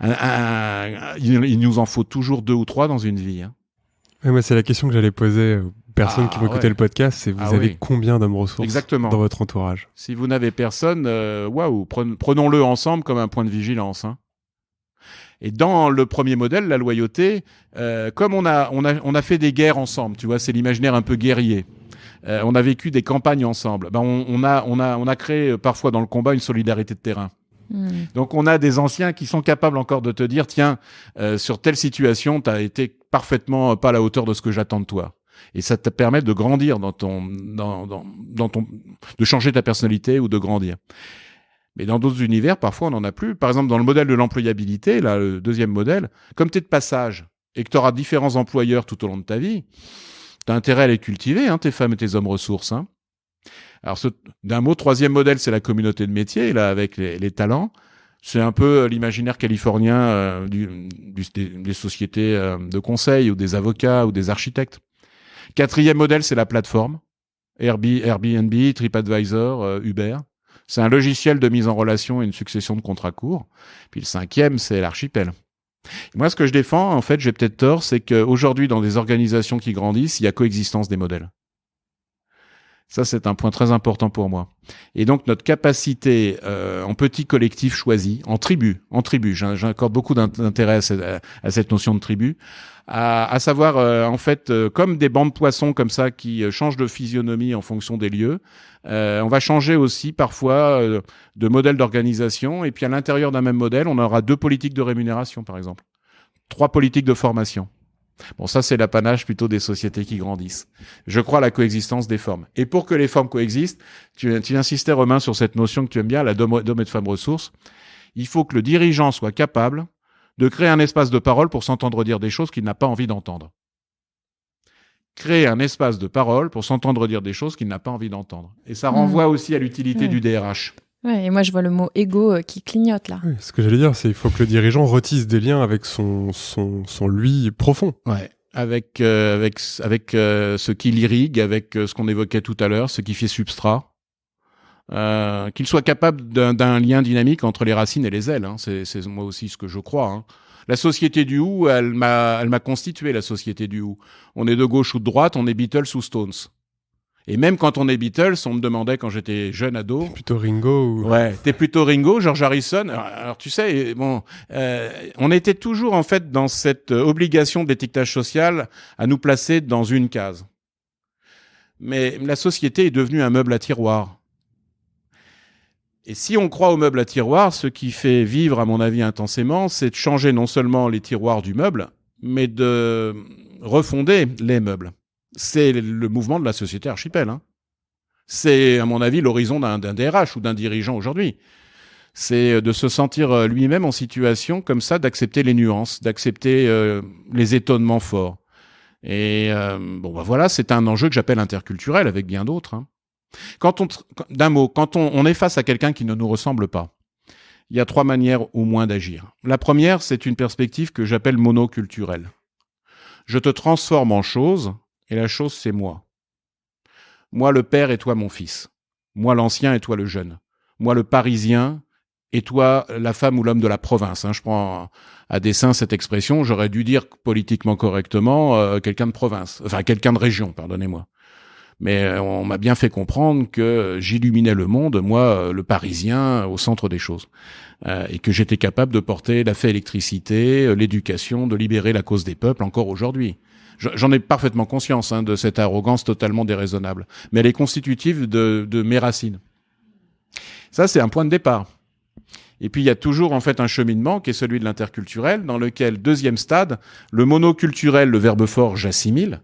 Il nous en faut toujours 2 ou 3 dans une vie.
Ouais, moi, c'est la question que j'allais poser. personnes qui vont écouter le podcast, c'est vous avez combien d'hommes ressources dans votre entourage?
Si vous n'avez personne, waouh, prenons-le ensemble comme un point de vigilance. Hein. Et dans le premier modèle, la loyauté, comme on a fait des guerres ensemble, tu vois, c'est l'imaginaire un peu guerrier. On a vécu des campagnes ensemble. Ben on a créé parfois dans le combat une solidarité de terrain. Donc on a des anciens qui sont capables encore de te dire tiens sur telle situation t'as été parfaitement pas à la hauteur de ce que j'attends de toi et ça te permet de grandir dans ton de changer ta personnalité ou de grandir. Mais dans d'autres univers parfois on n'en a plus. Par exemple dans le modèle de l'employabilité, là le deuxième modèle, comme t'es de passage et que t'auras différents employeurs tout au long de ta vie, t'as intérêt à les cultiver tes femmes et tes hommes ressources hein. Alors, d'un mot, troisième modèle, c'est la communauté de métier, là, avec les talents. C'est un peu l'imaginaire californien des sociétés de conseil ou des avocats ou des architectes. Quatrième modèle, c'est la plateforme. Airbnb, TripAdvisor, Uber. C'est un logiciel de mise en relation et une succession de contrats courts. Puis le cinquième, c'est l'archipel. Et moi, ce que je défends, en fait, j'ai peut-être tort, c'est qu'aujourd'hui, dans des organisations qui grandissent, il y a coexistence des modèles. Ça, c'est un point très important pour moi. Et donc, notre capacité en petit collectif choisi, en tribu, j'accorde beaucoup d'intérêt à cette notion de tribu, à savoir, en fait, comme des bancs de poissons comme ça qui changent de physionomie en fonction des lieux, on va changer aussi parfois de modèle d'organisation. Et puis, à l'intérieur d'un même modèle, on aura 2 politiques de rémunération, par exemple. 3 politiques de formation. Bon, ça, c'est l'apanage plutôt des sociétés qui grandissent. Je crois à la coexistence des formes. Et pour que les formes coexistent, tu insistais, Romain, sur cette notion que tu aimes bien, la d'homme et de femme ressources. Il faut que le dirigeant soit capable de créer un espace de parole pour s'entendre dire des choses qu'il n'a pas envie d'entendre. Créer un espace de parole pour s'entendre dire des choses qu'il n'a pas envie d'entendre. Et ça renvoie aussi à l'utilité du DRH.
Ouais, et moi, je vois le mot égo qui clignote, là.
Oui, ce que j'allais dire, c'est qu'il faut que le dirigeant retisse des liens avec son lui profond.
Ouais. Avec ce qui l'irrigue, avec ce qu'on évoquait tout à l'heure, ce qui fait substrat. Qu'il soit capable d'un lien dynamique entre les racines et les ailes. Hein. C'est moi aussi ce que je crois. Hein. La société du Who, elle m'a constitué, la société du Who. On est de gauche ou de droite, on est Beatles ou Stones. Et même quand on est Beatles, on me demandait quand j'étais jeune ado.
T'es plutôt Ringo ou...
Ouais, t'es plutôt Ringo, George Harrison. Alors tu sais, bon, on était toujours en fait dans cette obligation d'étiquetage social à nous placer dans une case. Mais la société est devenue un meuble à tiroir. Et si on croit au meuble à tiroir, ce qui fait vivre, à mon avis, intensément, c'est de changer non seulement les tiroirs du meuble, mais de refonder les meubles. C'est le mouvement de la société archipel. Hein. C'est, à mon avis, l'horizon d'un DRH ou d'un dirigeant aujourd'hui. C'est de se sentir lui-même en situation comme ça, d'accepter les nuances, d'accepter les étonnements forts. Et voilà, c'est un enjeu que j'appelle interculturel, avec bien d'autres. Hein. Quand on est face à quelqu'un qui ne nous ressemble pas, il y a 3 manières au moins d'agir. La première, c'est une perspective que j'appelle monoculturelle. Je te transforme en chose, et la chose, c'est moi. Moi, le père, et toi, mon fils. Moi, l'ancien, et toi, le jeune. Moi, le parisien, et toi, la femme ou l'homme de la province. Hein. Je prends à dessein cette expression. J'aurais dû dire politiquement correctement quelqu'un de province. Enfin, quelqu'un de région, pardonnez-moi. Mais on m'a bien fait comprendre que j'illuminais le monde, moi, le parisien, au centre des choses. Et que j'étais capable de porter la fait électricité, l'éducation, de libérer la cause des peuples encore aujourd'hui. J'en ai parfaitement conscience de cette arrogance totalement déraisonnable. Mais elle est constitutive de mes racines. Ça, c'est un point de départ. Et puis, il y a toujours en fait un cheminement qui est celui de l'interculturel, dans lequel, deuxième stade, le monoculturel, le verbe fort, j'assimile.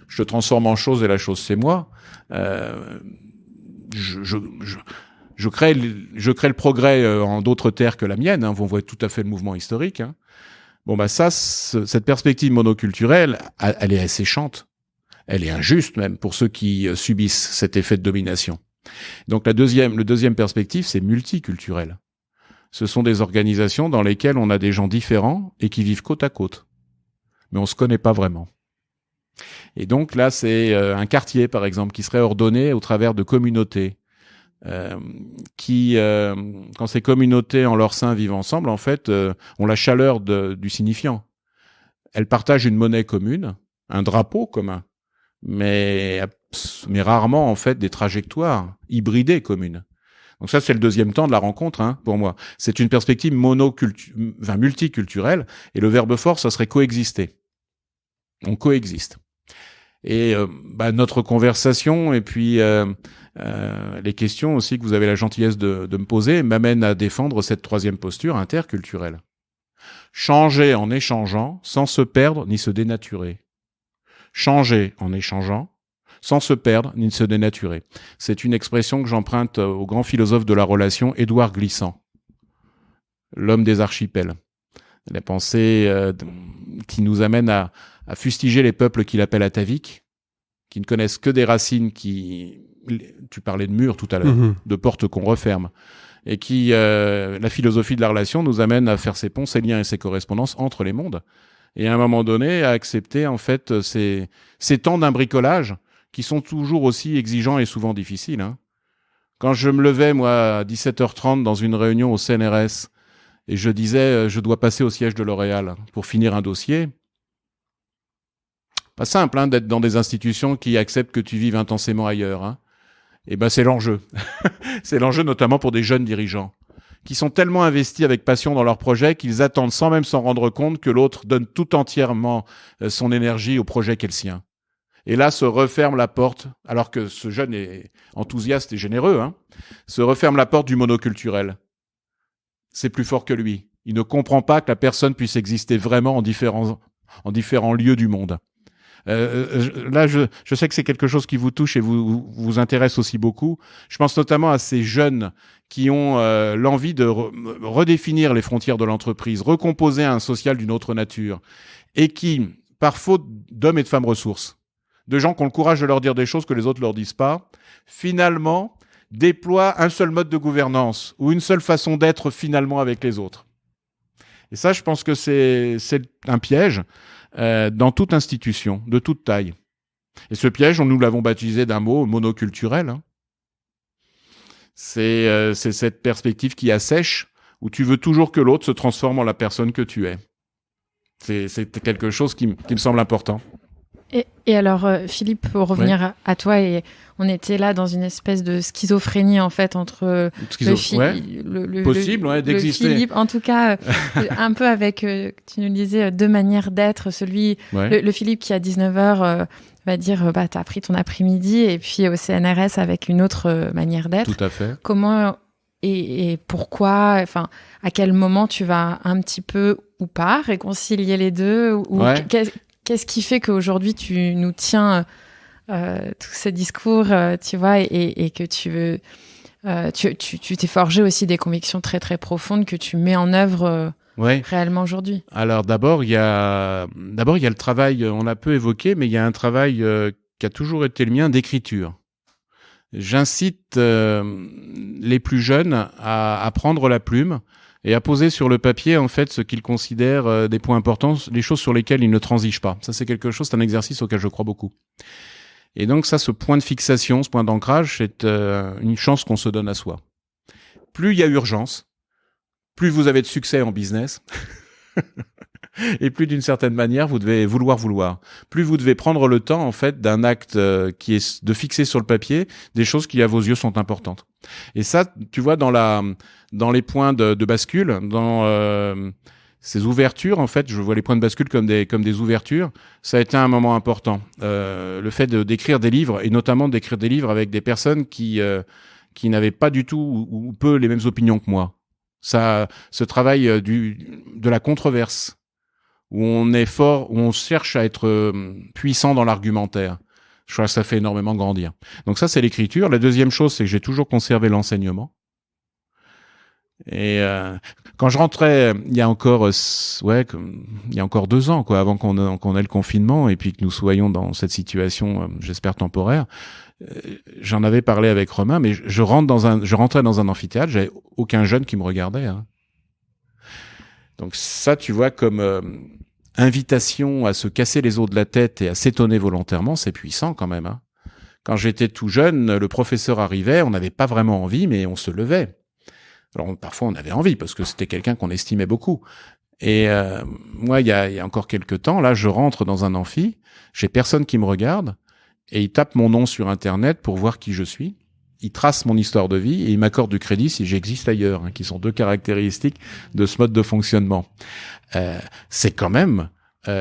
Je te transforme en chose et la chose, c'est moi. Je crée le progrès en d'autres terres que la mienne. Hein. On voit tout à fait le mouvement historique. Hein. Bon, cette perspective monoculturelle, elle est asséchante. Elle est injuste même pour ceux qui subissent cet effet de domination. Donc le deuxième perspective, c'est multiculturel. Ce sont des organisations dans lesquelles on a des gens différents et qui vivent côte à côte. Mais on se connaît pas vraiment. Et donc là, c'est un quartier, par exemple, qui serait ordonné au travers de communautés. Quand ces communautés en leur sein vivent ensemble, en fait, ont la chaleur du signifiant. Elles partagent une monnaie commune, un drapeau commun, mais rarement en fait des trajectoires hybridées communes. Donc ça, c'est le deuxième temps de la rencontre, hein, pour moi. C'est une perspective multiculturelle, et le verbe fort, ça serait coexister. On coexiste. Et notre conversation et puis les questions aussi que vous avez la gentillesse de me poser m'amènent à défendre cette troisième posture interculturelle. Changer en échangeant sans se perdre ni se dénaturer. Changer en échangeant sans se perdre ni se dénaturer. C'est une expression que j'emprunte au grand philosophe de la relation, Édouard Glissant, l'homme des archipels. La pensée qui nous amène à fustiger les peuples qu'il appelle ataviques, qui ne connaissent que des racines tu parlais de murs tout à l'heure, de portes qu'on referme, et qui, la philosophie de la relation nous amène à faire ces ponts, ces liens et ces correspondances entre les mondes. Et à un moment donné, à accepter, en fait, ces temps d'un bricolage qui sont toujours aussi exigeants et souvent difficiles, hein. Quand je me levais, moi, à 17h30 dans une réunion au CNRS, et je disais, je dois passer au siège de L'Oréal pour finir un dossier, pas simple, hein, d'être dans des institutions qui acceptent que tu vives intensément ailleurs, hein. Et ben, c'est l'enjeu. C'est l'enjeu notamment pour des jeunes dirigeants qui sont tellement investis avec passion dans leur projet qu'ils attendent sans même s'en rendre compte que l'autre donne tout entièrement son énergie au projet qui est le sien. Et là, se referme la porte, alors que ce jeune est enthousiaste et généreux, hein, se referme la porte du monoculturel. C'est plus fort que lui. Il ne comprend pas que la personne puisse exister vraiment en différents lieux du monde. Là, je sais que c'est quelque chose qui vous touche et vous intéresse aussi beaucoup. Je pense notamment à ces jeunes qui ont l'envie de redéfinir les frontières de l'entreprise, recomposer un social d'une autre nature, et qui, par faute d'hommes et de femmes ressources, de gens qui ont le courage de leur dire des choses que les autres leur disent pas, finalement déploient un seul mode de gouvernance ou une seule façon d'être finalement avec les autres. Et ça, je pense que c'est un piège dans toute institution, de toute taille. Et ce piège, nous l'avons baptisé d'un mot monoculturel, hein. C'est cette perspective qui assèche, où tu veux toujours que l'autre se transforme en la personne que tu es. C'est quelque chose qui me semble important.
Et alors, Philippe, pour revenir à toi, et on était là dans une espèce de schizophrénie, en fait, entre le Philippe, en tout cas, un peu avec, tu nous disais, deux manières d'être, le Philippe qui à 19h va dire, t'as pris ton après-midi, et puis au CNRS avec une autre manière d'être.
Tout à fait.
Comment et pourquoi, enfin, à quel moment tu vas un petit peu ou pas réconcilier les deux, ou qu'est-ce qui fait qu'aujourd'hui tu nous tiens tout ce discours, tu vois, et que tu veux, tu t'es forgé aussi des convictions très très profondes que tu mets en œuvre réellement aujourd'hui.
Alors d'abord il y a le travail, on l'a peu évoqué, mais il y a un travail qui a toujours été le mien d'écriture. J'incite les plus jeunes à prendre la plume et à poser sur le papier, en fait, ce qu'ils considèrent des points importants, les choses sur lesquelles ils ne transigent pas. Ça, c'est quelque chose, c'est un exercice auquel je crois beaucoup. Et donc ça, ce point de fixation, ce point d'ancrage, c'est une chance qu'on se donne à soi. Plus il y a urgence, plus vous avez de succès en business, et plus d'une certaine manière, vous devez vouloir. Plus vous devez prendre le temps, en fait, d'un acte qui est de fixer sur le papier des choses qui, à vos yeux, sont importantes. Et ça, tu vois, dans les points de bascule, dans ces ouvertures, en fait, je vois les points de bascule comme des ouvertures. Ça a été un moment important. Le fait d'écrire des livres, et notamment d'écrire des livres avec des personnes qui n'avaient pas du tout ou peu les mêmes opinions que moi. Ça, ce travail de la controverse, où on est fort, où on cherche à être puissant dans l'argumentaire. Je crois que ça fait énormément grandir. Donc ça, c'est l'écriture. La deuxième chose, c'est que j'ai toujours conservé l'enseignement. Et quand je rentrais, il y a encore 2 ans, quoi, avant qu'on ait le confinement et puis que nous soyons dans cette situation, j'espère temporaire, j'en avais parlé avec Romain, mais je rentrais dans un amphithéâtre, j'avais aucun jeune qui me regardait, hein. Donc ça, tu vois, comme invitation à se casser les os de la tête et à s'étonner volontairement, c'est puissant quand même, hein. Quand j'étais tout jeune, le professeur arrivait, on n'avait pas vraiment envie, mais on se levait. Alors parfois on avait envie parce que c'était quelqu'un qu'on estimait beaucoup. Et moi, il y a encore quelques temps, là, je rentre dans un amphi, j'ai personne qui me regarde, et il tape mon nom sur Internet pour voir qui je suis. Il trace mon histoire de vie et il m'accorde du crédit si j'existe ailleurs, qui sont 2 caractéristiques de ce mode de fonctionnement. C'est quand même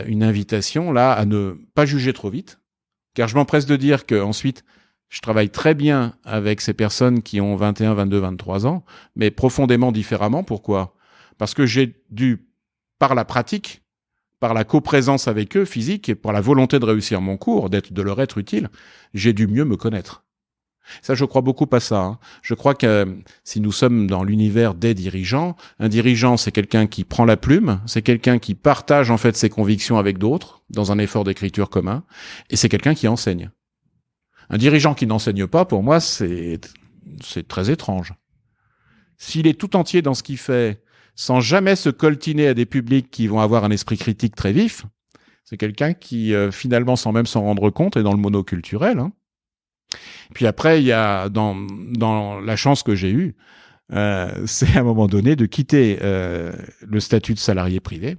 une invitation là à ne pas juger trop vite, car je m'empresse de dire que ensuite je travaille très bien avec ces personnes qui ont 21, 22, 23 ans, mais profondément différemment. Pourquoi ? Parce que j'ai dû, par la pratique, par la coprésence avec eux physique et par la volonté de réussir mon cours, de leur être utile, j'ai dû mieux me connaître. Ça, je crois beaucoup à ça. Je crois que si nous sommes dans l'univers des dirigeants, un dirigeant, c'est quelqu'un qui prend la plume, c'est quelqu'un qui partage en fait ses convictions avec d'autres dans un effort d'écriture commun, et c'est quelqu'un qui enseigne. Un dirigeant qui n'enseigne pas, pour moi, c'est très étrange. S'il est tout entier dans ce qu'il fait, sans jamais se coltiner à des publics qui vont avoir un esprit critique très vif, c'est quelqu'un qui, finalement, sans même s'en rendre compte, est dans le monoculturel. Puis après, il y a dans la chance que j'ai eue, c'est à un moment donné de quitter le statut de salarié privé.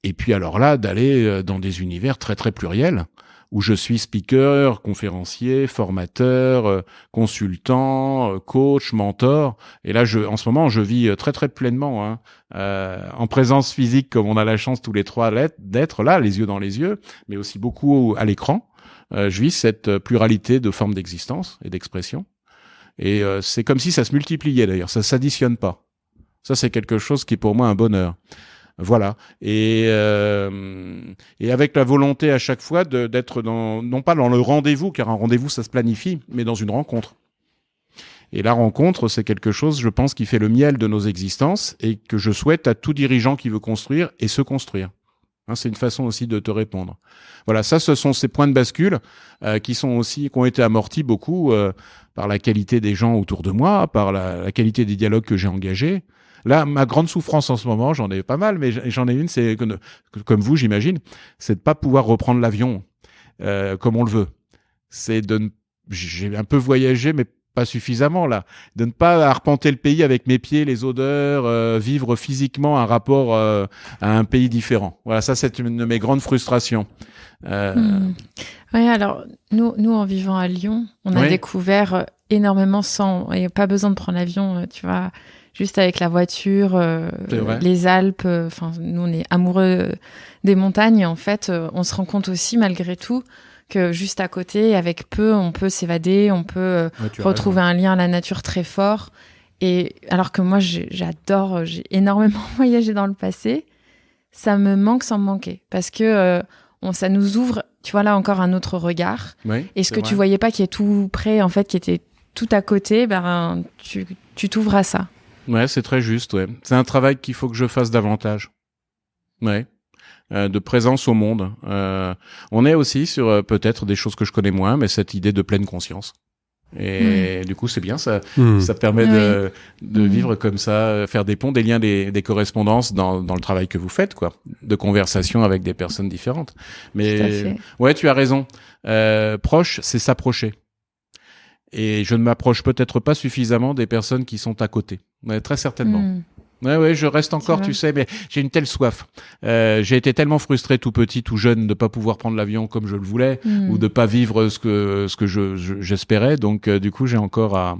Et puis alors là, d'aller dans des univers très très pluriels, où je suis speaker, conférencier, formateur, consultant, coach, mentor. Et là, en ce moment, je vis très très pleinement, en présence physique, comme on a la chance tous les trois d'être là, les yeux dans les yeux, mais aussi beaucoup à l'écran. Je vis cette pluralité de formes d'existence et d'expression. Et c'est comme si ça se multipliait d'ailleurs, ça s'additionne pas. Ça, c'est quelque chose qui est pour moi un bonheur. Voilà. Et avec la volonté à chaque fois d'être non pas dans le rendez-vous, car un rendez-vous, ça se planifie, mais dans une rencontre. Et la rencontre, c'est quelque chose, je pense, qui fait le miel de nos existences et que je souhaite à tout dirigeant qui veut construire et se construire. C'est une façon aussi de te répondre. Voilà, ça, ce sont ces points de bascule qui ont été amortis beaucoup par la qualité des gens autour de moi, par la qualité des dialogues que j'ai engagés. Là, ma grande souffrance en ce moment, j'en ai pas mal, mais j'en ai une, c'est comme vous, j'imagine, c'est de pas pouvoir reprendre l'avion comme on le veut. J'ai un peu voyagé, mais pas suffisamment là, de ne pas arpenter le pays avec mes pieds, les odeurs, vivre physiquement un rapport à un pays différent. Voilà, ça c'est une de mes grandes frustrations.
Oui, alors nous en vivant à Lyon, on a découvert énormément et pas besoin de prendre l'avion, tu vois, juste avec la voiture, les Alpes. Enfin, nous on est amoureux des montagnes. En fait, on se rend compte aussi malgré tout que juste à côté, avec peu, on peut s'évader, on peut retrouver un lien à la nature très fort. Et alors que moi, j'adore, j'ai énormément voyagé dans le passé, ça me manque sans me manquer. Parce que ça nous ouvre, tu vois, là encore un autre regard.
Oui,
et ce que tu voyais pas qui est tout près, en fait, qui était tout à côté, tu t'ouvres à ça.
Ouais, c'est très juste, ouais. C'est un travail qu'il faut que je fasse davantage. Ouais. De présence au monde. On est aussi sur peut-être des choses que je connais moins, mais cette idée de pleine conscience. Et du coup, c'est bien, ça permet de vivre comme ça, faire des ponts, des liens, des correspondances dans le travail que vous faites, quoi, de conversation avec des personnes différentes. Mais ouais, tu as raison. Proche, c'est s'approcher. Et je ne m'approche peut-être pas suffisamment des personnes qui sont à côté. Ouais, très certainement. Ouais, je reste encore, tu sais, mais j'ai une telle soif. J'ai été tellement frustré tout petit, tout jeune, de pas pouvoir prendre l'avion comme je le voulais, ou de pas vivre ce que j'espérais. Donc, du coup, j'ai encore à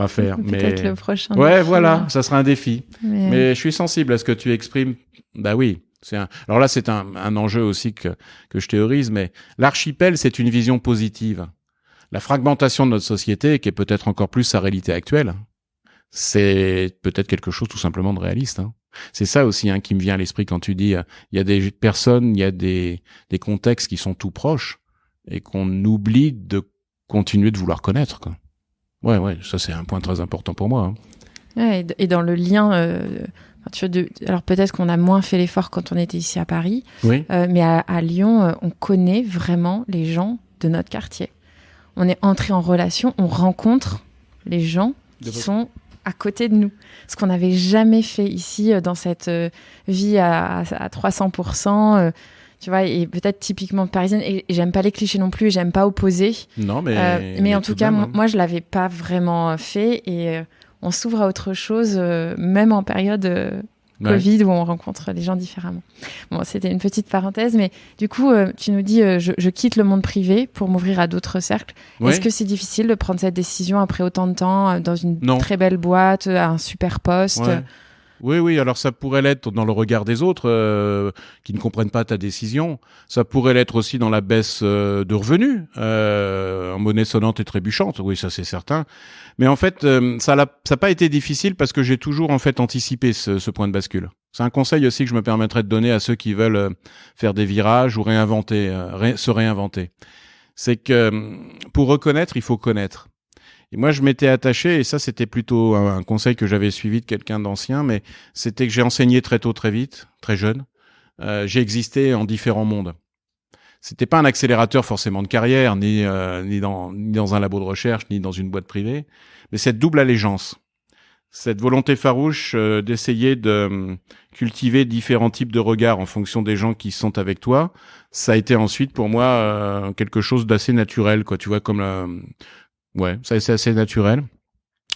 faire.
Peut-être le prochain.
Ouais, voilà, ça sera un défi. Mais je suis sensible à ce que tu exprimes. Bah oui. Alors là, c'est un enjeu aussi que je théorise, mais l'archipel, c'est une vision positive. La fragmentation de notre société, qui est peut-être encore plus sa réalité actuelle, c'est peut-être quelque chose tout simplement de réaliste. C'est ça aussi qui me vient à l'esprit quand tu dis il y a des personnes, il y a des contextes qui sont tout proches et qu'on oublie de continuer de vouloir connaître, quoi. Ouais, ça c'est un point très important pour moi.
Ouais, et dans le lien, alors peut-être qu'on a moins fait l'effort quand on était ici à Paris, mais à Lyon, on connaît vraiment les gens de notre quartier. On est entré en relation, on rencontre les gens qui sont à côté de nous. Ce qu'on n'avait jamais fait ici dans cette vie à 300%, tu vois, et peut-être typiquement parisienne. Et j'aime pas les clichés non plus, j'aime pas opposer.
Non, mais
en tout cas, moi, je l'avais pas vraiment fait et on s'ouvre à autre chose, même en période Covid où on rencontre les gens différemment. Bon, c'était une petite parenthèse, mais du coup, tu nous dis je quitte le monde privé pour m'ouvrir à d'autres cercles.
Ouais.
Est-ce que c'est difficile de prendre cette décision après autant de temps dans une très belle boîte, à un super poste?
Oui, alors ça pourrait l'être dans le regard des autres qui ne comprennent pas ta décision. Ça pourrait l'être aussi dans la baisse de revenus, en monnaie sonnante et trébuchante. Oui, ça c'est certain. Mais en fait, ça n'a pas été difficile parce que j'ai toujours en fait anticipé ce point de bascule. C'est un conseil aussi que je me permettrais de donner à ceux qui veulent faire des virages ou se réinventer. C'est que pour reconnaître, il faut connaître. Et moi, je m'étais attaché, et ça, c'était plutôt un conseil que j'avais suivi de quelqu'un d'ancien, mais c'était que j'ai enseigné très tôt, très vite, très jeune. J'ai existé en différents mondes. C'était pas un accélérateur forcément de carrière, ni dans un labo de recherche, ni dans une boîte privée, mais cette double allégeance, cette volonté farouche d'essayer de cultiver différents types de regards en fonction des gens qui sont avec toi, ça a été ensuite pour moi quelque chose d'assez naturel, quoi. Tu vois, comme ouais, ça c'est assez naturel.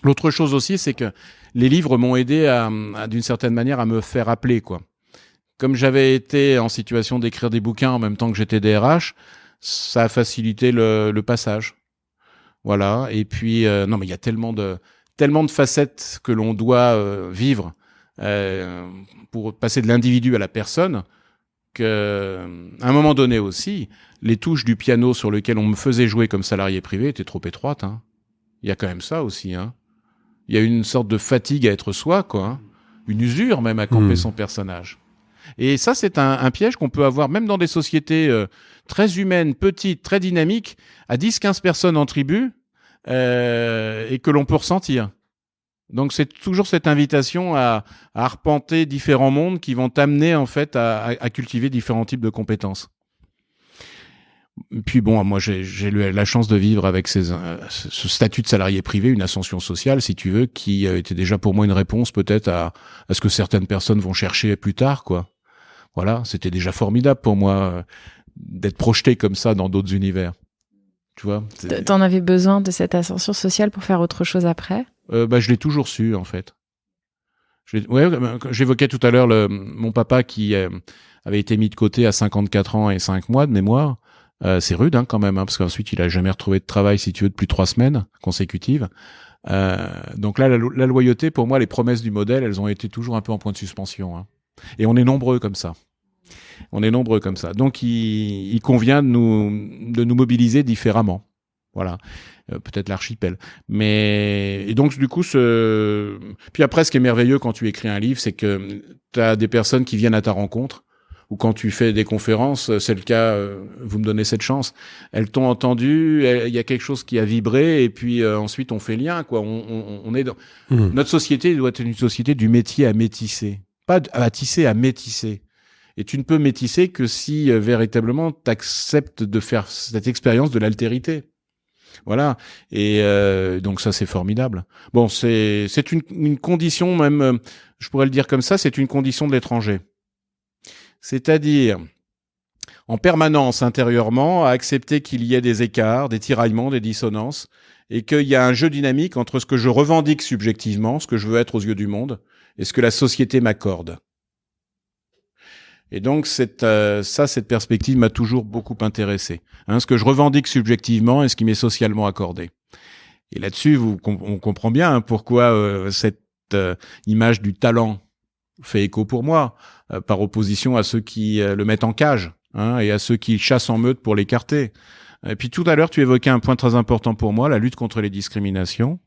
L'autre chose aussi, c'est que les livres m'ont aidé à d'une certaine manière à me faire appeler, quoi. Comme j'avais été en situation d'écrire des bouquins en même temps que j'étais DRH, ça a facilité le passage. Voilà. Et puis non, mais il y a tellement de facettes que l'on doit vivre pour passer de l'individu à la personne que, à un moment donné aussi, les touches du piano sur lequel on me faisait jouer comme salarié privé étaient trop étroites. Hein. Il y a quand même ça aussi. Hein. Il y a une sorte de fatigue à être soi, quoi. Hein. Une usure même à camper son personnage. Et ça, c'est un piège qu'on peut avoir même dans des sociétés très humaines, petites, très dynamiques, à 10-15 personnes en tribu, et que l'on peut ressentir. Donc c'est toujours cette invitation à arpenter différents mondes qui vont t'amener en fait à cultiver différents types de compétences. Puis bon, moi j'ai eu la chance de vivre avec ce statut de salarié privé, une ascension sociale, si tu veux, qui était déjà pour moi une réponse peut-être à ce que certaines personnes vont chercher plus tard, quoi. Voilà, c'était déjà formidable pour moi d'être projeté comme ça dans d'autres univers. Tu vois.
T'en avais besoin de cette ascension sociale pour faire autre chose après ?
Je l'ai toujours su en fait. J'évoquais tout à l'heure mon papa qui avait été mis de côté à 54 ans et 5 mois de mémoire. C'est rude quand même, parce qu'ensuite il a jamais retrouvé de travail, si tu veux, depuis 3 semaines consécutives. Donc là, la loyauté, pour moi, les promesses du modèle, elles ont été toujours un peu en point de suspension. Hein. Et on est nombreux comme ça. Donc il convient de nous mobiliser différemment. Voilà. Peut-être l'archipel. Et donc du coup, puis après, ce qui est merveilleux quand tu écris un livre, c'est que tu as des personnes qui viennent à ta rencontre, ou quand tu fais des conférences, c'est le cas, vous me donnez cette chance, elles t'ont entendu, il y a quelque chose qui a vibré, et puis ensuite on fait lien, quoi. On est dans... Notre société doit être une société du métier à métisser. Pas à tisser, à métisser. Et tu ne peux métisser que si véritablement tu acceptes de faire cette expérience de l'altérité. Voilà. Et donc ça, c'est formidable. Bon, c'est une condition même, je pourrais le dire comme ça, c'est une condition de l'étranger. C'est-à-dire, en permanence intérieurement, à accepter qu'il y ait des écarts, des tiraillements, des dissonances, et qu'il y a un jeu dynamique entre ce que je revendique subjectivement, ce que je veux être aux yeux du monde, et ce que la société m'accorde. Et donc cette perspective m'a toujours beaucoup intéressé. Ce que je revendique subjectivement et ce qui m'est socialement accordé. Et là-dessus, on comprend bien pourquoi cette image du talent fait écho pour moi, par opposition à ceux qui le mettent en cage, et à ceux qui chassent en meute pour l'écarter. Et puis tout à l'heure, tu évoquais un point très important pour moi, la lutte contre les discriminations.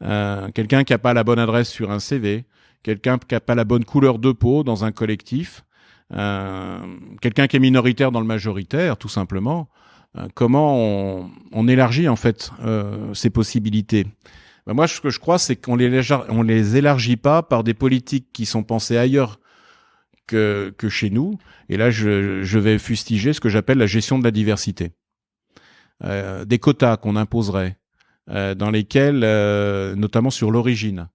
Quelqu'un qui n'a pas la bonne adresse sur un CV, quelqu'un qui n'a pas la bonne couleur de peau dans un collectif, quelqu'un qui est minoritaire dans le majoritaire, tout simplement. Comment on élargit en fait ces possibilités? Moi, ce que je crois, c'est qu'on les élargit pas par des politiques qui sont pensées ailleurs que chez nous. Et là, je vais fustiger ce que j'appelle la gestion de la diversité. Des quotas qu'on imposerait, dans lesquels, notamment sur l'origine,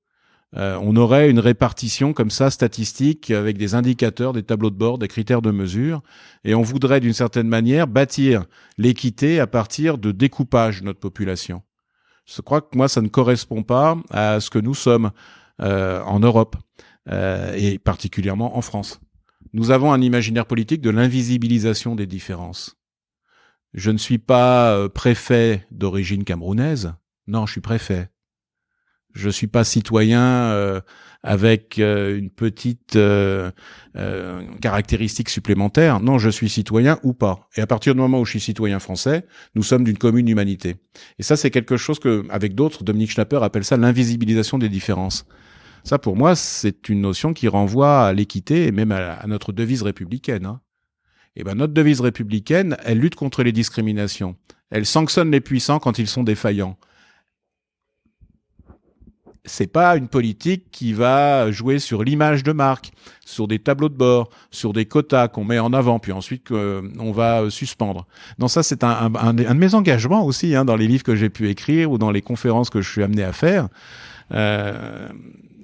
on aurait une répartition comme ça statistique avec des indicateurs, des tableaux de bord, des critères de mesure, et on voudrait d'une certaine manière bâtir l'équité à partir de découpage de notre population. Je crois que moi ça ne correspond pas à ce que nous sommes en Europe. et particulièrement en France. Nous avons un imaginaire politique de l'invisibilisation des différences. Je ne suis pas préfet d'origine camerounaise. Non, je suis préfet. Je suis pas citoyen avec une petite caractéristique supplémentaire. Non, je suis citoyen ou pas. Et à partir du moment où je suis citoyen français, nous sommes d'une commune humanité. Et ça, c'est quelque chose que, avec d'autres, Dominique Schnapper appelle ça l'invisibilisation des différences. Ça, pour moi, c'est une notion qui renvoie à l'équité et même à notre devise républicaine. Hein. Et ben, notre devise républicaine, elle lutte contre les discriminations. Elle sanctionne les puissants quand ils sont défaillants. C'est pas une politique qui va jouer sur l'image de marque, sur des tableaux de bord, sur des quotas qu'on met en avant, puis ensuite on va suspendre. Non, ça c'est un de mes engagements aussi, hein, dans les livres que j'ai pu écrire ou dans les conférences que je suis amené à faire.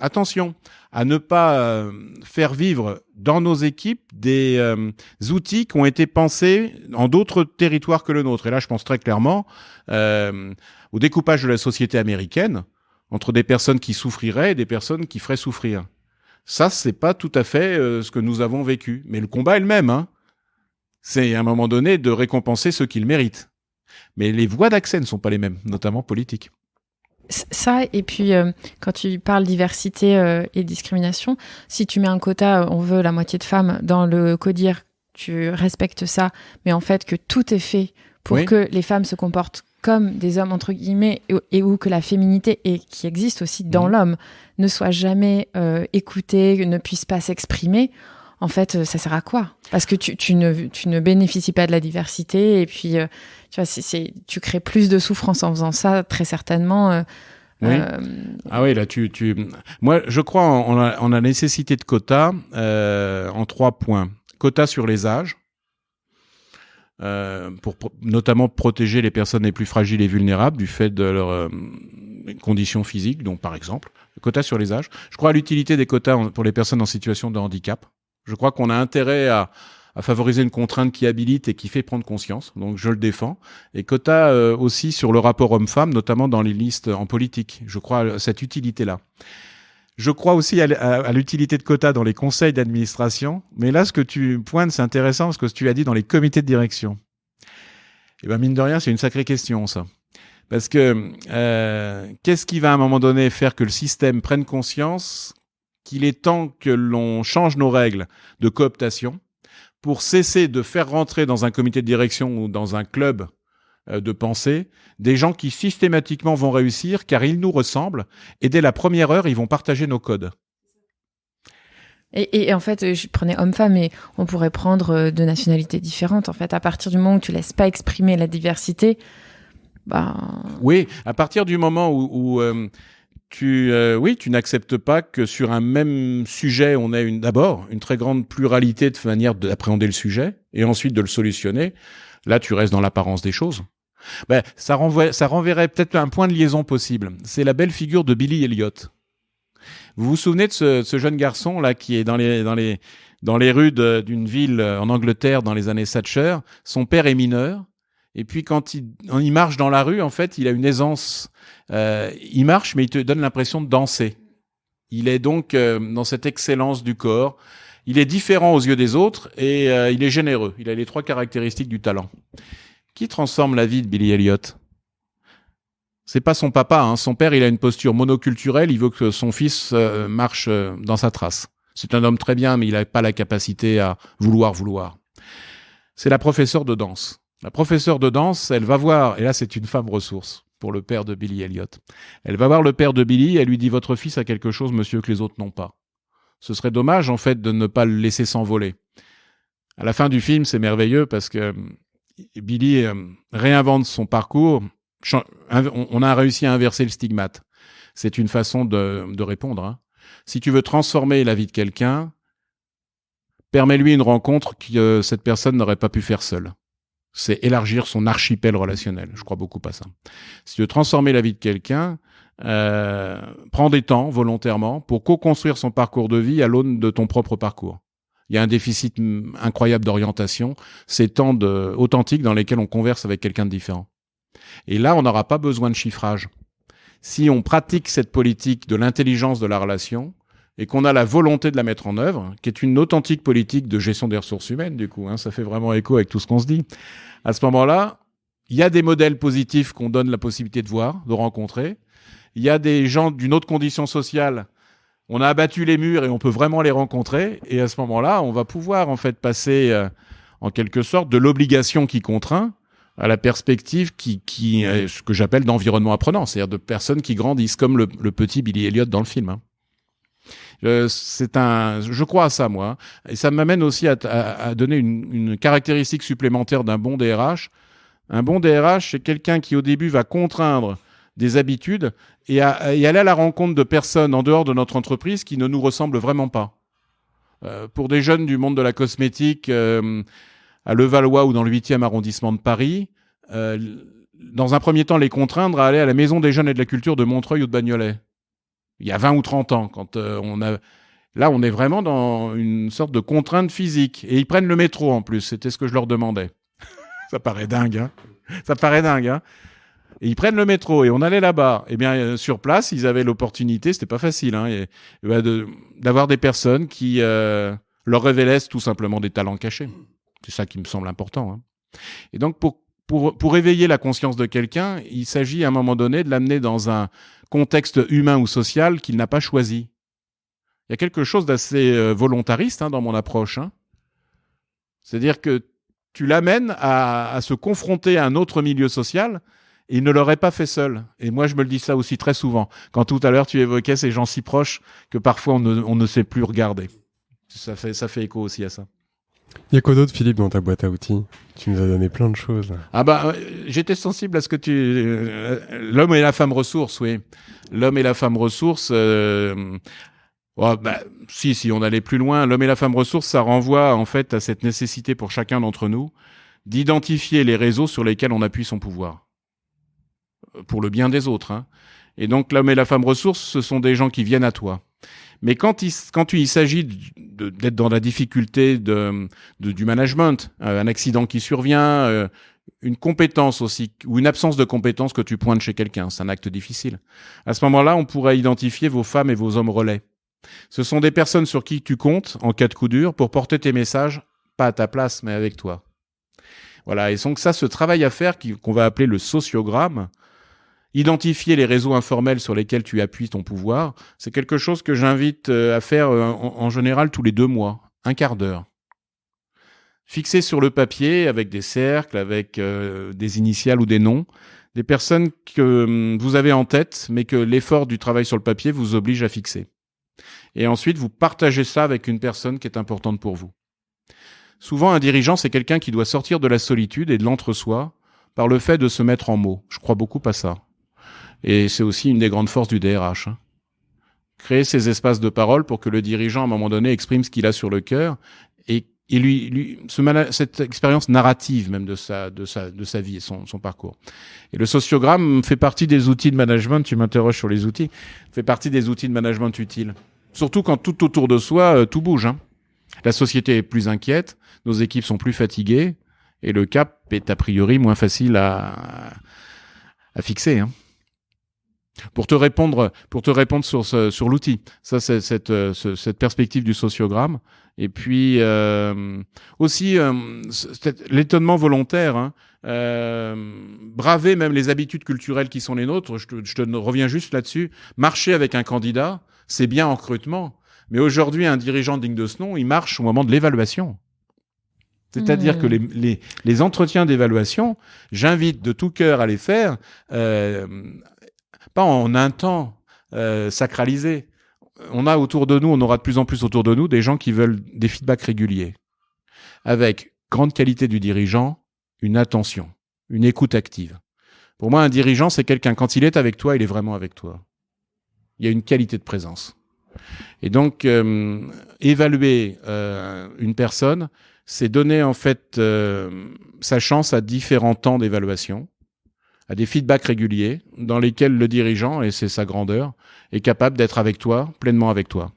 Attention à ne pas faire vivre dans nos équipes des outils qui ont été pensés en d'autres territoires que le nôtre. Et là, je pense très clairement au découpage de la société américaine entre des personnes qui souffriraient et des personnes qui feraient souffrir. Ça, c'est pas tout à fait ce que nous avons vécu. Mais le combat est le même. Hein. C'est à un moment donné de récompenser ceux qui le méritent. Mais les voies d'accès ne sont pas les mêmes, notamment politiques.
Ça, et puis quand tu parles diversité et discrimination, si tu mets un quota, on veut la moitié de femmes dans le CODIR, tu respectes ça, mais en fait que tout est fait pour que les femmes se comportent comme des hommes, entre guillemets, et où que la féminité, et qui existe aussi dans l'homme, ne soit jamais écoutée, ne puisse pas s'exprimer, en fait, ça sert à quoi ? Parce que tu ne bénéficies pas de la diversité, et puis tu vois, tu crées plus de souffrance en faisant ça, très certainement.
Oui. Ah oui, là, moi, je crois en la nécessité de quotas en 3 points. Quotas sur les âges, pour notamment protéger les personnes les plus fragiles et vulnérables du fait de leurs conditions physiques, donc par exemple, quotas sur les âges. Je crois à l'utilité des quotas pour les personnes en situation de handicap. Je crois qu'on a intérêt à favoriser une contrainte qui habilite et qui fait prendre conscience, donc je le défends. Et quotas aussi sur le rapport homme-femme, notamment dans les listes en politique. Je crois à cette utilité-là. Je crois aussi à l'utilité de quotas dans les conseils d'administration. Mais là, ce que tu pointes, c'est intéressant, parce que ce que tu as dit dans les comités de direction. Eh ben, mine de rien, c'est une sacrée question, ça. Parce que qu'est-ce qui va à un moment donné faire que le système prenne conscience qu'il est temps que l'on change nos règles de cooptation pour cesser de faire rentrer dans un comité de direction ou dans un club de pensée des gens qui systématiquement vont réussir car ils nous ressemblent et dès la première heure, ils vont partager nos codes.
Et en fait, je prenais homme-femme, mais on pourrait prendre de nationalités différentes. En fait, à partir du moment où tu laisses pas exprimer la diversité,
Oui, à partir du moment où tu n'acceptes pas que sur un même sujet, on ait d'abord une très grande pluralité de manière d'appréhender le sujet et ensuite de le solutionner. Là, tu restes dans l'apparence des choses. Ben, ça renverrait peut-être un point de liaison possible. C'est la belle figure de Billy Elliot. Vous vous souvenez de ce jeune garçon là qui est dans les rues d'une ville en Angleterre dans les années Thatcher. Son père est mineur. Et puis quand il marche dans la rue, en fait, il a une aisance. Il marche, mais il te donne l'impression de danser. Il est donc dans cette excellence du corps. Il est différent aux yeux des autres et il est généreux. Il a les 3 caractéristiques du talent. Qui transforme la vie de Billy Elliot ? C'est pas son papa. Hein. Son père, il a une posture monoculturelle. Il veut que son fils marche dans sa trace. C'est un homme très bien, mais il n'a pas la capacité à vouloir. C'est la professeure de danse. La professeure de danse, elle va voir, et là c'est une femme ressource pour le père de Billy Elliot. Elle va voir le père de Billy, elle lui dit « Votre fils a quelque chose, monsieur, que les autres n'ont pas. » Ce serait dommage, en fait, de ne pas le laisser s'envoler. À la fin du film, c'est merveilleux parce que Billy réinvente son parcours. On a réussi à inverser le stigmate. C'est une façon de répondre. Hein. Si tu veux transformer la vie de quelqu'un, permets-lui une rencontre que cette personne n'aurait pas pu faire seule. C'est élargir son archipel relationnel. Je crois beaucoup à ça. Si tu veux transformer la vie de quelqu'un, prends des temps volontairement pour co-construire son parcours de vie à l'aune de ton propre parcours. Il y a un déficit incroyable d'orientation, ces temps authentiques dans lesquels on converse avec quelqu'un de différent. Et là, on n'aura pas besoin de chiffrage. Si on pratique cette politique de l'intelligence de la relation, et qu'on a la volonté de la mettre en œuvre, qui est une authentique politique de gestion des ressources humaines, du coup, ça fait vraiment écho avec tout ce qu'on se dit. À ce moment-là, il y a des modèles positifs qu'on donne la possibilité de voir, de rencontrer. Il y a des gens d'une autre condition sociale. On a abattu les murs et on peut vraiment les rencontrer. Et à ce moment-là, on va pouvoir en fait passer, en quelque sorte, de l'obligation qui contraint à la perspective qui est ce que j'appelle d'environnement apprenant, c'est-à-dire de personnes qui grandissent, comme le petit Billy Elliot dans le film. Je crois à ça, moi. Et ça m'amène aussi à donner une caractéristique supplémentaire d'un bon DRH. Un bon DRH, c'est quelqu'un qui, au début, va contraindre des habitudes et aller à la rencontre de personnes en dehors de notre entreprise qui ne nous ressemblent vraiment pas. Pour des jeunes du monde de la cosmétique, à Levallois ou dans le 8e arrondissement de Paris, dans un premier temps, les contraindre à aller à la Maison des Jeunes et de la Culture de Montreuil ou de Bagnolet. Il y a 20 ou 30 ans, quand là, on est vraiment dans une sorte de contrainte physique. Et ils prennent le métro, en plus. C'était ce que je leur demandais. Ça paraît dingue, hein. Ça paraît dingue, hein. Et ils prennent le métro et on allait là-bas. Eh bien, sur place, ils avaient l'opportunité, c'était pas facile, hein, d'avoir des personnes qui leur révélaient tout simplement des talents cachés. C'est ça qui me semble important, hein. Et donc, pour éveiller la conscience de quelqu'un, il s'agit à un moment donné de l'amener dans un contexte humain ou social qu'il n'a pas choisi. Il y a quelque chose d'assez volontariste, hein, dans mon approche, hein. C'est-à-dire que tu l'amènes à se confronter à un autre milieu social et il ne l'aurait pas fait seul. Et moi, je me le dis ça aussi très souvent. Quand tout à l'heure, tu évoquais ces gens si proches que parfois on ne sait plus regarder. Ça fait écho aussi à ça.
Il y a quoi d'autre, Philippe, dans ta boîte à outils? Tu nous as donné plein de choses.
Ah bah, j'étais sensible à ce que l'homme et la femme ressources, oui. L'homme et la femme ressources... si on allait plus loin, l'homme et la femme ressources, ça renvoie en fait à cette nécessité pour chacun d'entre nous d'identifier les réseaux sur lesquels on appuie son pouvoir. Pour le bien des autres, hein. Et donc, l'homme et la femme ressources, ce sont des gens qui viennent à toi. Mais quand il s'agit d'être dans la difficulté du management, un accident qui survient, une compétence aussi, ou une absence de compétence que tu pointes chez quelqu'un, c'est un acte difficile. À ce moment-là, on pourrait identifier vos femmes et vos hommes relais. Ce sont des personnes sur qui tu comptes, en cas de coup dur, pour porter tes messages, pas à ta place, mais avec toi. Voilà, et donc ça, ce travail à faire, qu'on va appeler le sociogramme, identifier les réseaux informels sur lesquels tu appuies ton pouvoir, c'est quelque chose que j'invite à faire en général tous les 2 mois, un quart d'heure. Fixer sur le papier, avec des cercles, avec des initiales ou des noms, des personnes que vous avez en tête, mais que l'effort du travail sur le papier vous oblige à fixer. Et ensuite, vous partagez ça avec une personne qui est importante pour vous. Souvent, un dirigeant, c'est quelqu'un qui doit sortir de la solitude et de l'entre-soi par le fait de se mettre en mots. Je crois beaucoup à ça. Et c'est aussi une des grandes forces du DRH. Hein. Créer ces espaces de parole pour que le dirigeant, à un moment donné, exprime ce qu'il a sur le cœur et cette expérience narrative même de sa vie et son parcours. Et le sociogramme fait partie des outils de management, tu m'interroges sur les outils, fait partie des outils de management utiles. Surtout quand tout autour de soi, tout bouge. Hein. La société est plus inquiète, nos équipes sont plus fatiguées et le cap est a priori moins facile à fixer. Hein. Pour te répondre sur l'outil, ça c'est cette perspective du sociogramme. Et puis aussi l'étonnement volontaire, hein, braver même les habitudes culturelles qui sont les nôtres. Je te reviens juste là-dessus. Marcher avec un candidat, c'est bien en recrutement, mais aujourd'hui un dirigeant digne de ce nom, il marche au moment de l'évaluation. C'est-à-dire que les entretiens d'évaluation, j'invite de tout cœur à les faire, pas en un temps sacralisé. On aura de plus en plus autour de nous des gens qui veulent des feedbacks réguliers, avec grande qualité du dirigeant, une attention, une écoute active. Pour moi, un dirigeant, c'est quelqu'un, quand il est avec toi, il est vraiment avec toi. Il y a une qualité de présence. Et donc, évaluer une personne, c'est donner en fait sa chance à différents temps d'évaluation, à des feedbacks réguliers dans lesquels le dirigeant, et c'est sa grandeur, est capable d'être avec toi, pleinement avec toi.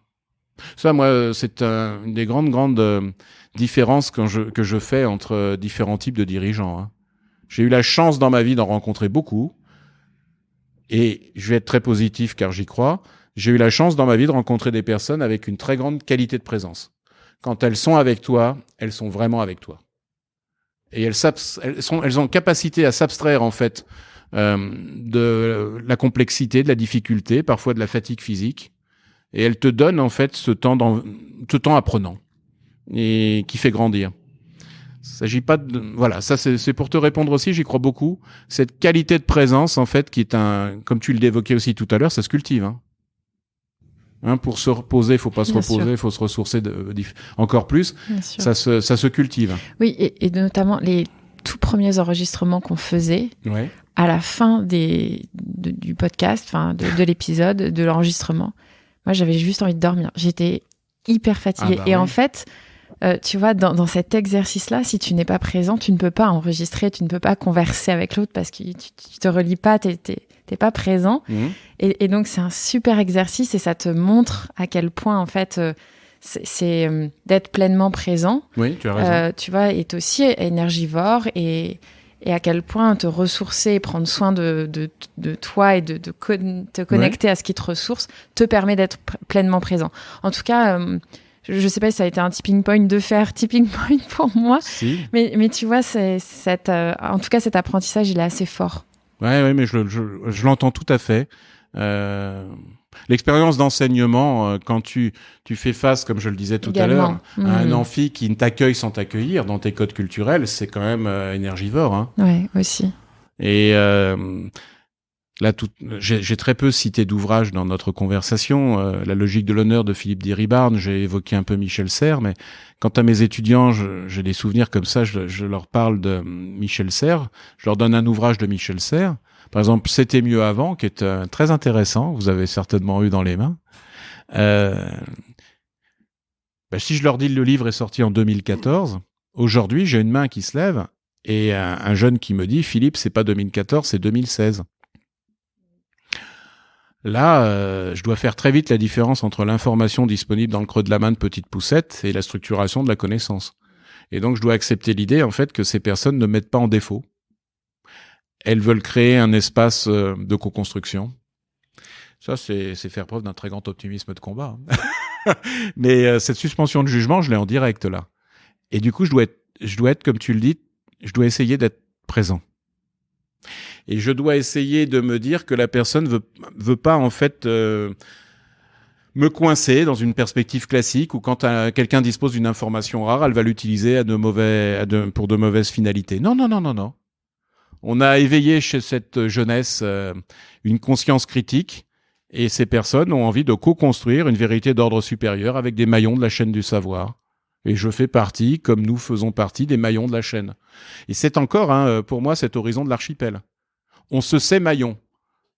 Ça, moi, c'est une des grandes différences que je fais entre différents types de dirigeants. Hein. J'ai eu la chance dans ma vie d'en rencontrer beaucoup, et je vais être très positif car j'y crois. J'ai eu la chance dans ma vie de rencontrer des personnes avec une très grande qualité de présence. Quand elles sont avec toi, elles sont vraiment avec toi. Et elles ont capacité à s'abstraire en fait de la complexité, de la difficulté, parfois de la fatigue physique. Et elles te donnent en fait ce temps apprenant et qui fait grandir. Il s'agit pas de... Voilà, ça c'est pour te répondre aussi, j'y crois beaucoup. Cette qualité de présence en fait qui est comme tu l'évoquais aussi tout à l'heure, ça se cultive. Pour se reposer, faut pas se reposer, faut se ressourcer encore plus. Ça se cultive.
Oui, et notamment les tout premiers enregistrements qu'on faisait à la fin du podcast, enfin de l'épisode, de l'enregistrement. Moi, j'avais juste envie de dormir. J'étais hyper fatiguée. En fait, tu vois, dans cet exercice-là, si tu n'es pas présent, tu ne peux pas enregistrer, tu ne peux pas converser avec l'autre parce que tu te relis pas, t'es pas présent. Et donc, c'est un super exercice et ça te montre à quel point, en fait, c'est d'être pleinement présent.
Oui, tu as raison.
Tu vois, est aussi énergivore et à quel point te ressourcer et prendre soin de toi et de te connecter à ce qui te ressource te permet d'être pleinement présent. En tout cas, je sais pas si ça a été un tipping point de faire tipping point pour moi,
si.
mais tu vois, en tout cas, cet apprentissage, il est assez fort.
Ouais, mais je l'entends tout à fait. L'expérience d'enseignement, quand tu fais face, comme je le disais tout à l'heure, à un amphi qui t'accueille sans t'accueillir dans tes codes culturels, c'est quand même énergivore.
Ouais, aussi.
Et là, j'ai très peu cité d'ouvrages dans notre conversation. La logique de l'honneur de Philippe Diribarne, j'ai évoqué un peu Michel Serres, mais quant à mes étudiants, j'ai des souvenirs comme ça, je leur parle de Michel Serres, je leur donne un ouvrage de Michel Serres. Par exemple, C'était mieux avant, qui est très intéressant, vous avez certainement eu dans les mains. Si je leur dis le livre est sorti en 2014, aujourd'hui, j'ai une main qui se lève et un jeune qui me dit « Philippe, c'est pas 2014, c'est 2016 ». Là, je dois faire très vite la différence entre l'information disponible dans le creux de la main de Petite Poucette et la structuration de la connaissance. Et donc, je dois accepter l'idée, en fait, que ces personnes ne mettent pas en défaut. Elles veulent créer un espace de co-construction. Ça, c'est faire preuve d'un très grand optimisme de combat. Mais cette suspension de jugement, je l'ai en direct, là. Et du coup, je dois être, comme tu le dis, je dois essayer d'être présent. Et je dois essayer de me dire que la personne veut pas, en fait, me coincer dans une perspective classique où quand quelqu'un dispose d'une information rare, elle va l'utiliser pour de mauvaises finalités. Non. On a éveillé chez cette jeunesse une conscience critique et ces personnes ont envie de co-construire une vérité d'ordre supérieur avec des maillons de la chaîne du savoir. Et je fais partie, comme nous faisons partie, des maillons de la chaîne. Et c'est encore, pour moi, cet horizon de l'archipel. On se sait maillon.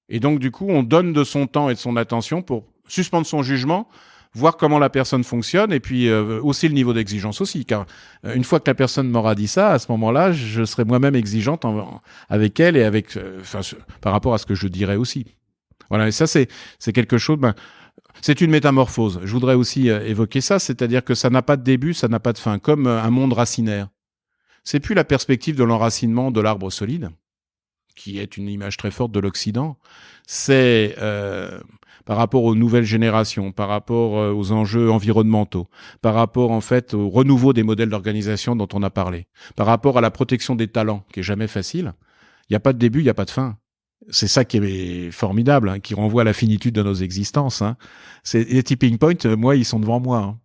Et donc, du coup, on donne de son temps et de son attention pour suspendre son jugement, voir comment la personne fonctionne et puis aussi le niveau d'exigence aussi. Car une fois que la personne m'aura dit ça, à ce moment-là, je serai moi-même exigeante avec elle et par rapport à ce que je dirais aussi. Voilà, et ça, c'est quelque chose... c'est une métamorphose. Je voudrais aussi évoquer ça, c'est-à-dire que ça n'a pas de début, ça n'a pas de fin, comme un monde racinaire. C'est plus la perspective de l'enracinement de l'arbre solide, qui est une image très forte de l'Occident. C'est par rapport aux nouvelles générations, par rapport aux enjeux environnementaux, par rapport en fait au renouveau des modèles d'organisation dont on a parlé, par rapport à la protection des talents, qui est jamais facile. Il n'y a pas de début, il n'y a pas de fin. C'est ça qui est formidable, qui renvoie à la finitude de nos existences. Les tipping points, moi, ils sont devant moi.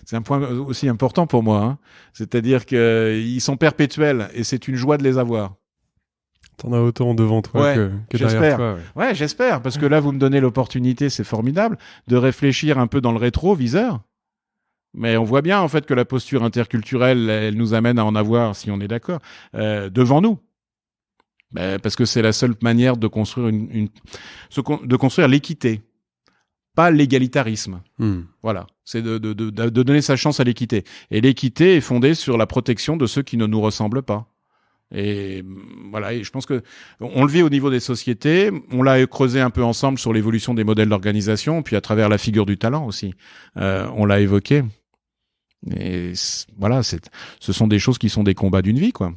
C'est un point aussi important pour moi. C'est-à-dire qu'ils sont perpétuels et c'est une joie de les avoir.
T'en as autant devant toi que derrière toi.
Ouais, j'espère, parce que là, vous me donnez l'opportunité, c'est formidable, de réfléchir un peu dans le rétroviseur. Mais on voit bien, en fait, que la posture interculturelle, elle nous amène à en avoir, si on est d'accord, devant nous. Parce que c'est la seule manière de construire de construire l'équité, pas l'égalitarisme. Voilà, c'est de donner sa chance à l'équité. Et l'équité est fondée sur la protection de ceux qui ne nous ressemblent pas. Et voilà, et je pense que on le vit au niveau des sociétés, on l'a creusé un peu ensemble sur l'évolution des modèles d'organisation, puis à travers la figure du talent aussi, on l'a évoqué. Et voilà, ce sont des choses qui sont des combats d'une vie, quoi.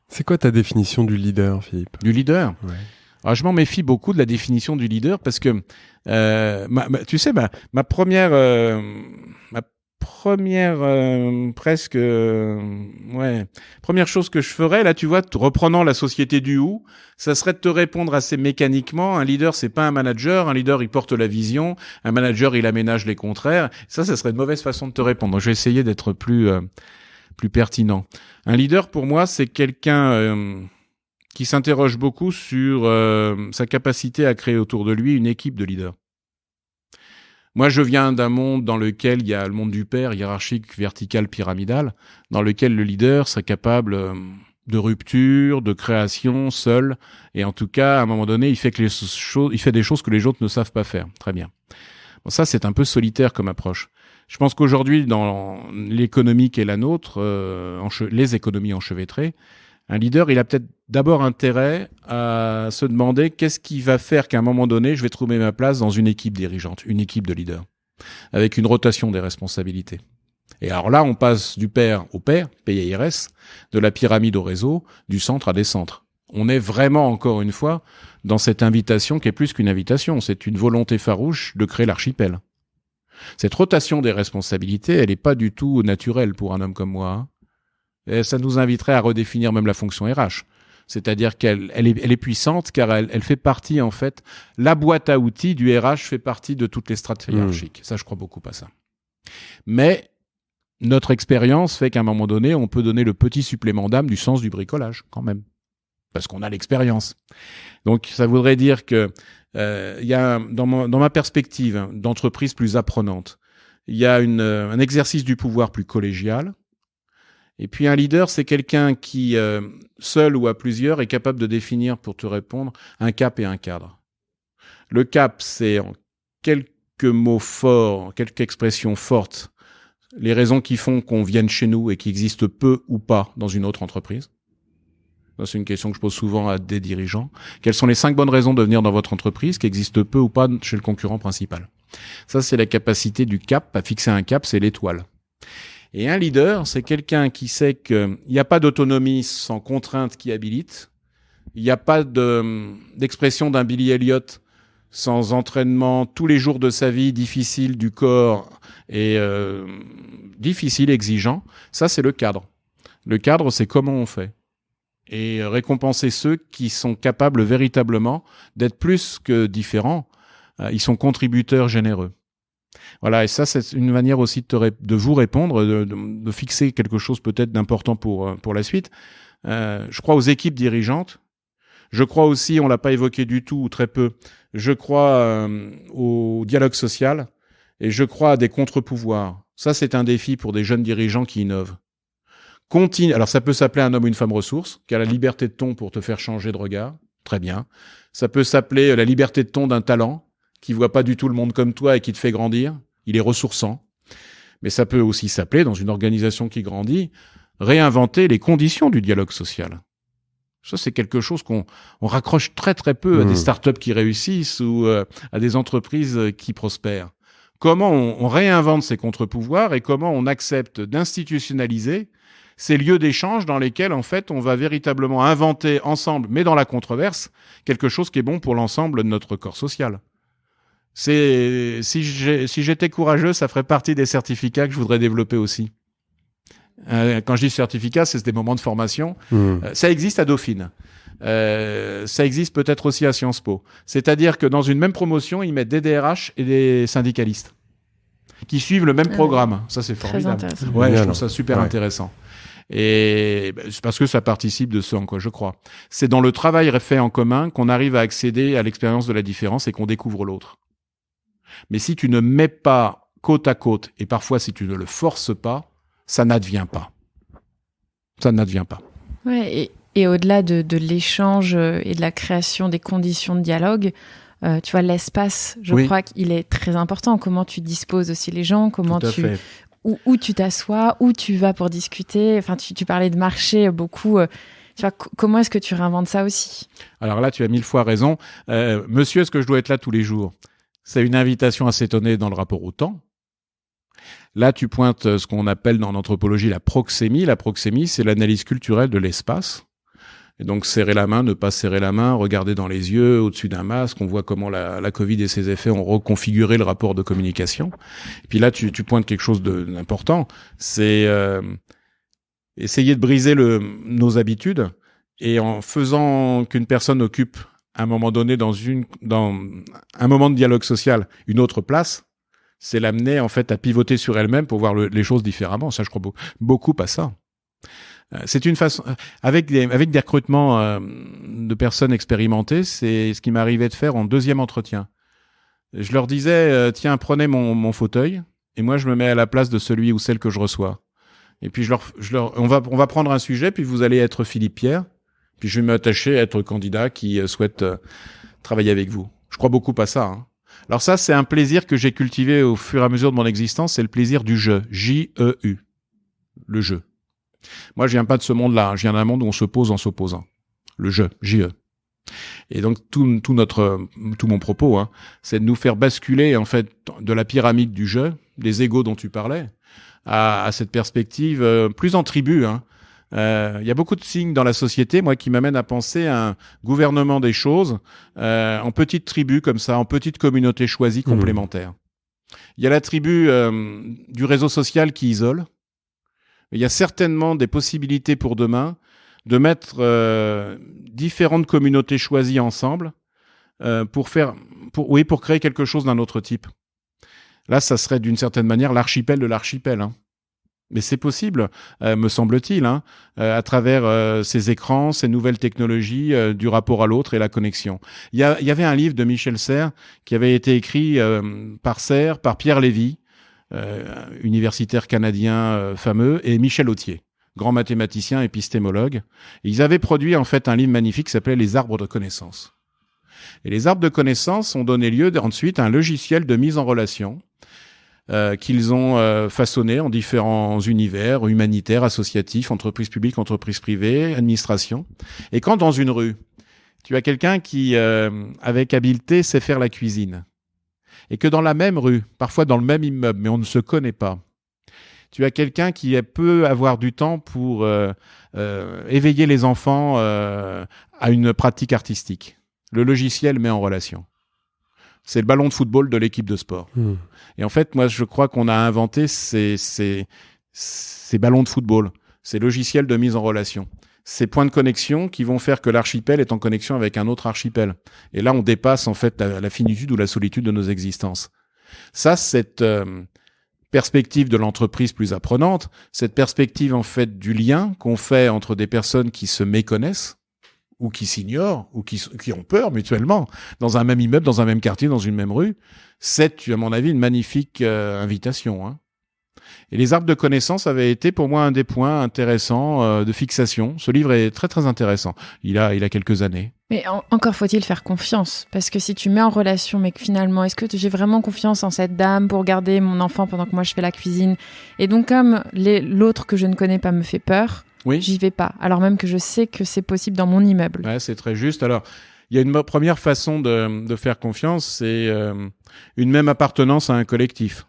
C'est quoi ta définition du leader, Philippe ?
Du leader ?
Ouais.
Alors, je m'en méfie beaucoup de la définition du leader parce que, tu sais, ma première, première chose que je ferais, là, tu vois, reprenant la société du où, ça serait de te répondre assez mécaniquement. Un leader, c'est pas un manager. Un leader, il porte la vision. Un manager, il aménage les contraires. Ça serait une mauvaise façon de te répondre. Donc, je vais essayer d'être plus pertinent. Un leader, pour moi, c'est quelqu'un qui s'interroge beaucoup sur sa capacité à créer autour de lui une équipe de leaders. Moi, je viens d'un monde dans lequel il y a le monde du père, hiérarchique, vertical, pyramidal, dans lequel le leader serait capable de rupture, de création, seul, et en tout cas, à un moment donné, il fait des choses que les autres ne savent pas faire. Très bien. Bon, ça, c'est un peu solitaire comme approche. Je pense qu'aujourd'hui, dans l'économie qui est la nôtre, les économies enchevêtrées, un leader, il a peut-être d'abord intérêt à se demander qu'est-ce qui va faire qu'à un moment donné, je vais trouver ma place dans une équipe dirigeante, une équipe de leaders, avec une rotation des responsabilités. Et alors là, on passe du père au père, PIRS, de la pyramide au réseau, du centre à des centres. On est vraiment, encore une fois, dans cette invitation qui est plus qu'une invitation, c'est une volonté farouche de créer l'archipel. Cette rotation des responsabilités, elle n'est pas du tout naturelle pour un homme comme moi, hein. Et ça nous inviterait à redéfinir même la fonction RH. C'est-à-dire qu'elle est puissante car elle fait partie, en fait, la boîte à outils du RH fait partie de toutes les strates hiérarchiques. Ça, je crois beaucoup à ça. Mais notre expérience fait qu'à un moment donné, on peut donner le petit supplément d'âme du sens du bricolage, quand même. Parce qu'on a l'expérience. Donc, ça voudrait dire que y a, dans ma perspective d'entreprise plus apprenante, il y a un exercice du pouvoir plus collégial. Et puis un leader, c'est quelqu'un qui, seul ou à plusieurs, est capable de définir, pour te répondre, un cap et un cadre. Le cap, c'est en quelques mots forts, quelques expressions fortes, les raisons qui font qu'on vienne chez nous et qui existent peu ou pas dans une autre entreprise. Ça, c'est une question que je pose souvent à des dirigeants. Quelles sont les 5 bonnes raisons de venir dans votre entreprise qui existent peu ou pas chez le concurrent principal? Ça, c'est la capacité du cap. À fixer un cap, c'est l'étoile. Et un leader, c'est quelqu'un qui sait qu'il n'y a pas d'autonomie sans contrainte qui habilite. Il n'y a pas d'expression d'un Billy Elliot sans entraînement tous les jours de sa vie difficile du corps et difficile, exigeant. Ça, c'est le cadre. Le cadre, c'est comment on fait. Et récompenser ceux qui sont capables véritablement d'être plus que différents. Ils sont contributeurs généreux. Voilà, et ça, c'est une manière aussi de vous répondre, de fixer quelque chose peut-être d'important pour la suite. Je crois aux équipes dirigeantes. Je crois aussi, on l'a pas évoqué du tout ou très peu, je crois au dialogue social et je crois à des contre-pouvoirs. Ça, c'est un défi pour des jeunes dirigeants qui innovent. Alors, ça peut s'appeler un homme ou une femme ressource, qui a la liberté de ton pour te faire changer de regard. Très bien. Ça peut s'appeler la liberté de ton d'un talent, qui voit pas du tout le monde comme toi et qui te fait grandir. Il est ressourçant. Mais ça peut aussi s'appeler, dans une organisation qui grandit, réinventer les conditions du dialogue social. Ça, c'est quelque chose qu'on raccroche très très peu à des startups qui réussissent ou à des entreprises qui prospèrent. Comment on réinvente ces contre-pouvoirs et comment on accepte d'institutionnaliser ces lieux d'échange dans lesquels, en fait, on va véritablement inventer ensemble, mais dans la controverse, quelque chose qui est bon pour l'ensemble de notre corps social. Si j'étais courageux, ça ferait partie des certificats que je voudrais développer aussi. Quand je dis certificat, c'est des moments de formation. Ça existe à Dauphine. Ça existe peut-être aussi à Sciences Po. C'est-à-dire que dans une même promotion, ils mettent des DRH et des syndicalistes qui suivent le même programme. Ça, c'est formidable. Ouais, je trouve ça super intéressant. Et c'est parce que ça participe de ce en quoi je crois. C'est dans le travail fait en commun qu'on arrive à accéder à l'expérience de la différence et qu'on découvre l'autre. Mais si tu ne mets pas côte à côte, et parfois si tu ne le forces pas, ça n'advient pas. Ça n'advient pas.
Ouais, et au-delà de l'échange et de la création des conditions de dialogue, tu vois, l'espace, je crois qu'il est très important. Comment tu disposes aussi les gens, où tu t'assois, où tu vas pour discuter. Enfin, tu parlais de marché beaucoup. Tu vois, comment est-ce que tu réinventes ça aussi?
Alors là, tu as 1000 fois raison. Monsieur, est-ce que je dois être là tous les jours? C'est une invitation à s'étonner dans le rapport au temps. Là, tu pointes ce qu'on appelle dans l'anthropologie la proxémie. La proxémie, c'est l'analyse culturelle de l'espace. Et donc serrer la main, ne pas serrer la main, regarder dans les yeux, au-dessus d'un masque, on voit comment la Covid et ses effets ont reconfiguré le rapport de communication. Et puis là, tu pointes quelque chose d'important, c'est essayer de briser nos habitudes, et en faisant qu'une personne occupe à un moment donné dans un moment de dialogue social une autre place, c'est l'amener en fait à pivoter sur elle-même pour voir les choses différemment. Ça, je crois beaucoup à ça. C'est une façon, avec des recrutements de personnes expérimentées, c'est ce qui m'arrivait de faire en deuxième entretien. Je leur disais, tiens, prenez mon fauteuil, et moi je me mets à la place de celui ou celle que je reçois. Et puis on va prendre un sujet, puis vous allez être Philippe Pierre, puis je vais m'attacher à être le candidat qui souhaite travailler avec vous. Je crois beaucoup à ça. Hein. Alors ça, c'est un plaisir que j'ai cultivé au fur et à mesure de mon existence, c'est le plaisir du jeu, J-E-U, le jeu. Moi, je viens pas de ce monde-là, hein. Je viens d'un monde où on se pose en s'opposant. Le jeu, J-E. Et donc tout mon propos, hein, c'est de nous faire basculer en fait de la pyramide du jeu, des égos dont tu parlais, à cette perspective plus en tribu. Hein. Il y a beaucoup de signes dans la société, moi, qui m'amènent à penser à un gouvernement des choses en petites tribus comme ça, en petites communautés choisies complémentaires. Il y a la tribu du réseau social qui isole. Il y a certainement des possibilités pour demain de mettre différentes communautés choisies ensemble pour créer quelque chose d'un autre type. Là, ça serait d'une certaine manière l'archipel de l'archipel. Hein. Mais c'est possible, me semble-t-il, hein, à travers ces écrans, ces nouvelles technologies, du rapport à l'autre et la connexion. Il y avait un livre de Michel Serres qui avait été écrit par Pierre Lévy, universitaire canadien fameux, et Michel Autier, grand mathématicien, épistémologue. Et ils avaient produit en fait un livre magnifique qui s'appelait Les arbres de connaissances. Et les arbres de connaissances ont donné lieu ensuite à un logiciel de mise en relation qu'ils ont façonné en différents univers, humanitaires, associatifs, entreprises publiques, entreprises privées, administration. Et quand dans une rue, tu as quelqu'un qui, avec habileté, sait faire la cuisine, et que dans la même rue, parfois dans le même immeuble, mais on ne se connaît pas, tu as quelqu'un qui peut avoir du temps pour éveiller les enfants à une pratique artistique. Le logiciel met en relation. C'est le ballon de football de l'équipe de sport. Et en fait, moi, je crois qu'on a inventé ces ballons de football, ces logiciels de mise en relation, ces points de connexion qui vont faire que l'archipel est en connexion avec un autre archipel. Et là, on dépasse en fait la finitude ou la solitude de nos existences. Ça, cette perspective de l'entreprise plus apprenante, cette perspective en fait du lien qu'on fait entre des personnes qui se méconnaissent, ou qui s'ignorent, ou qui ont peur mutuellement, dans un même immeuble, dans un même quartier, dans une même rue, c'est, à mon avis, une magnifique invitation. Hein. Et les arbres de connaissances avaient été pour moi un des points intéressants de fixation. Ce livre est très très intéressant. Il a quelques années.
Mais encore faut-il faire confiance, parce que si tu mets en relation, mais que finalement, est-ce que j'ai vraiment confiance en cette dame pour garder mon enfant pendant que moi je fais la cuisine? Et donc comme l'autre que je ne connais pas me fait peur, oui, j'y vais pas, alors même que je sais que c'est possible dans mon immeuble.
Ouais, c'est très juste. Alors, il y a une première façon de faire confiance, c'est une même appartenance à un collectif.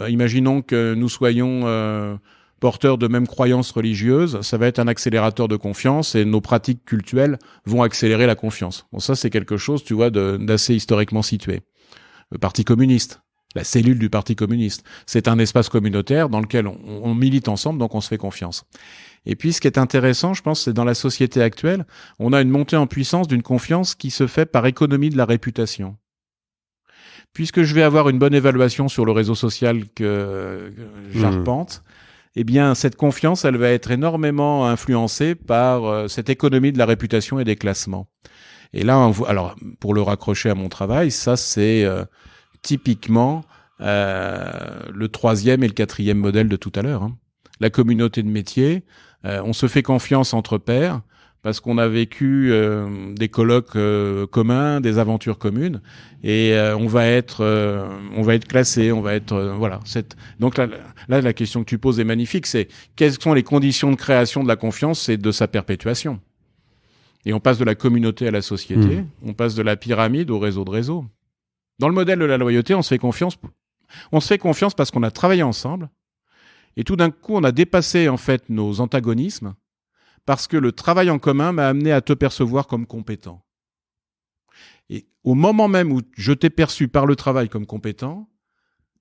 Imaginons que nous soyons porteurs de mêmes croyances religieuses, ça va être un accélérateur de confiance et nos pratiques cultuelles vont accélérer la confiance. Bon, ça, c'est quelque chose, tu vois, d'assez historiquement situé. Le Parti communiste, la cellule du Parti communiste, c'est un espace communautaire dans lequel on milite ensemble, donc on se fait confiance. Et puis, ce qui est intéressant, je pense, c'est dans la société actuelle, on a une montée en puissance d'une confiance qui se fait par économie de la réputation. Puisque je vais avoir une bonne évaluation sur le réseau social que j'arpente, eh bien, cette confiance, elle va être énormément influencée par cette économie de la réputation et des classements. Et là, alors, pour le raccrocher à mon travail, ça, c'est typiquement le 3e et le 4e modèle de tout à l'heure. Hein. La communauté de métier, on se fait confiance entre pairs parce qu'on a vécu des colloques communs, des aventures communes, et on va être classé, on va être voilà. Donc là, la question que tu poses est magnifique. C'est quelles sont les conditions de création de la confiance et de sa perpétuation. Et on passe de la communauté à la société, on passe de la pyramide au réseau de réseaux. Dans le modèle de la loyauté, on se fait confiance parce qu'on a travaillé ensemble. Et tout d'un coup, on a dépassé en fait nos antagonismes parce que le travail en commun m'a amené à te percevoir comme compétent. Et au moment même où je t'ai perçu par le travail comme compétent,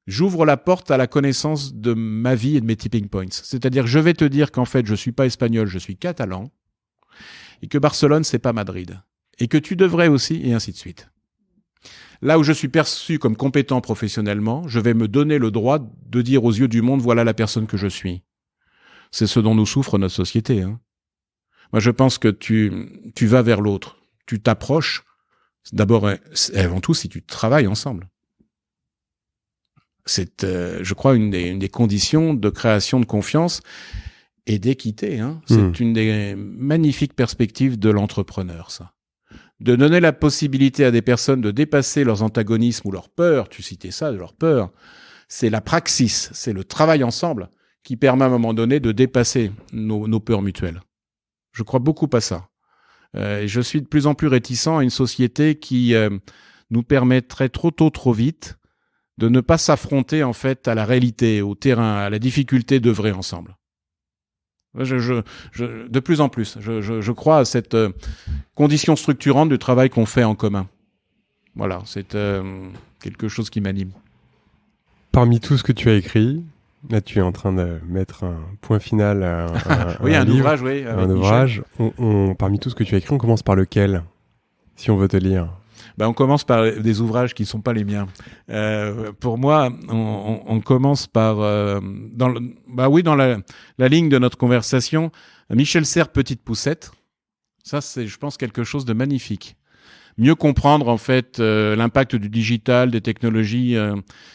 j'ouvre la porte à la connaissance de ma vie et de mes tipping points. C'est-à-dire, je vais te dire qu'en fait, je suis pas espagnol, je suis catalan, et que Barcelone, c'est pas Madrid. Et que tu devrais aussi, et ainsi de suite. Là où je suis perçu comme compétent professionnellement, je vais me donner le droit de dire aux yeux du monde, voilà la personne que je suis. C'est ce dont nous souffre notre société. Moi, je pense que tu vas vers l'autre. Tu t'approches, d'abord et avant tout, si tu travailles ensemble. C'est, je crois, une des conditions de création de confiance et d'équité. C'est une des magnifiques perspectives de l'entrepreneur, ça. De donner la possibilité à des personnes de dépasser leurs antagonismes ou leurs peurs, tu citais ça, de leurs peurs, c'est la praxis, c'est le travail ensemble qui permet à un moment donné de dépasser nos peurs mutuelles. Je crois beaucoup à ça. Et je suis de plus en plus réticent à une société qui nous permettrait trop tôt, trop vite de ne pas s'affronter en fait à la réalité, au terrain, à la difficulté d'œuvrer ensemble. De plus en plus, je crois à cette condition structurante du travail qu'on fait en commun. Voilà, c'est quelque chose qui m'anime.
Parmi tout ce que tu as écrit, là tu es en train de mettre un point final à
oui, un
livre,
ouvrage, oui.
Un ouvrage. Parmi tout ce que tu as écrit, on commence par lequel, si on veut te lire?
On commence par des ouvrages qui ne sont pas les miens. Pour moi, on commence par dans la ligne de notre conversation, Michel Serres, Petite Poussette. Ça, c'est, je pense, quelque chose de magnifique. Mieux comprendre en fait l'impact du digital, des technologies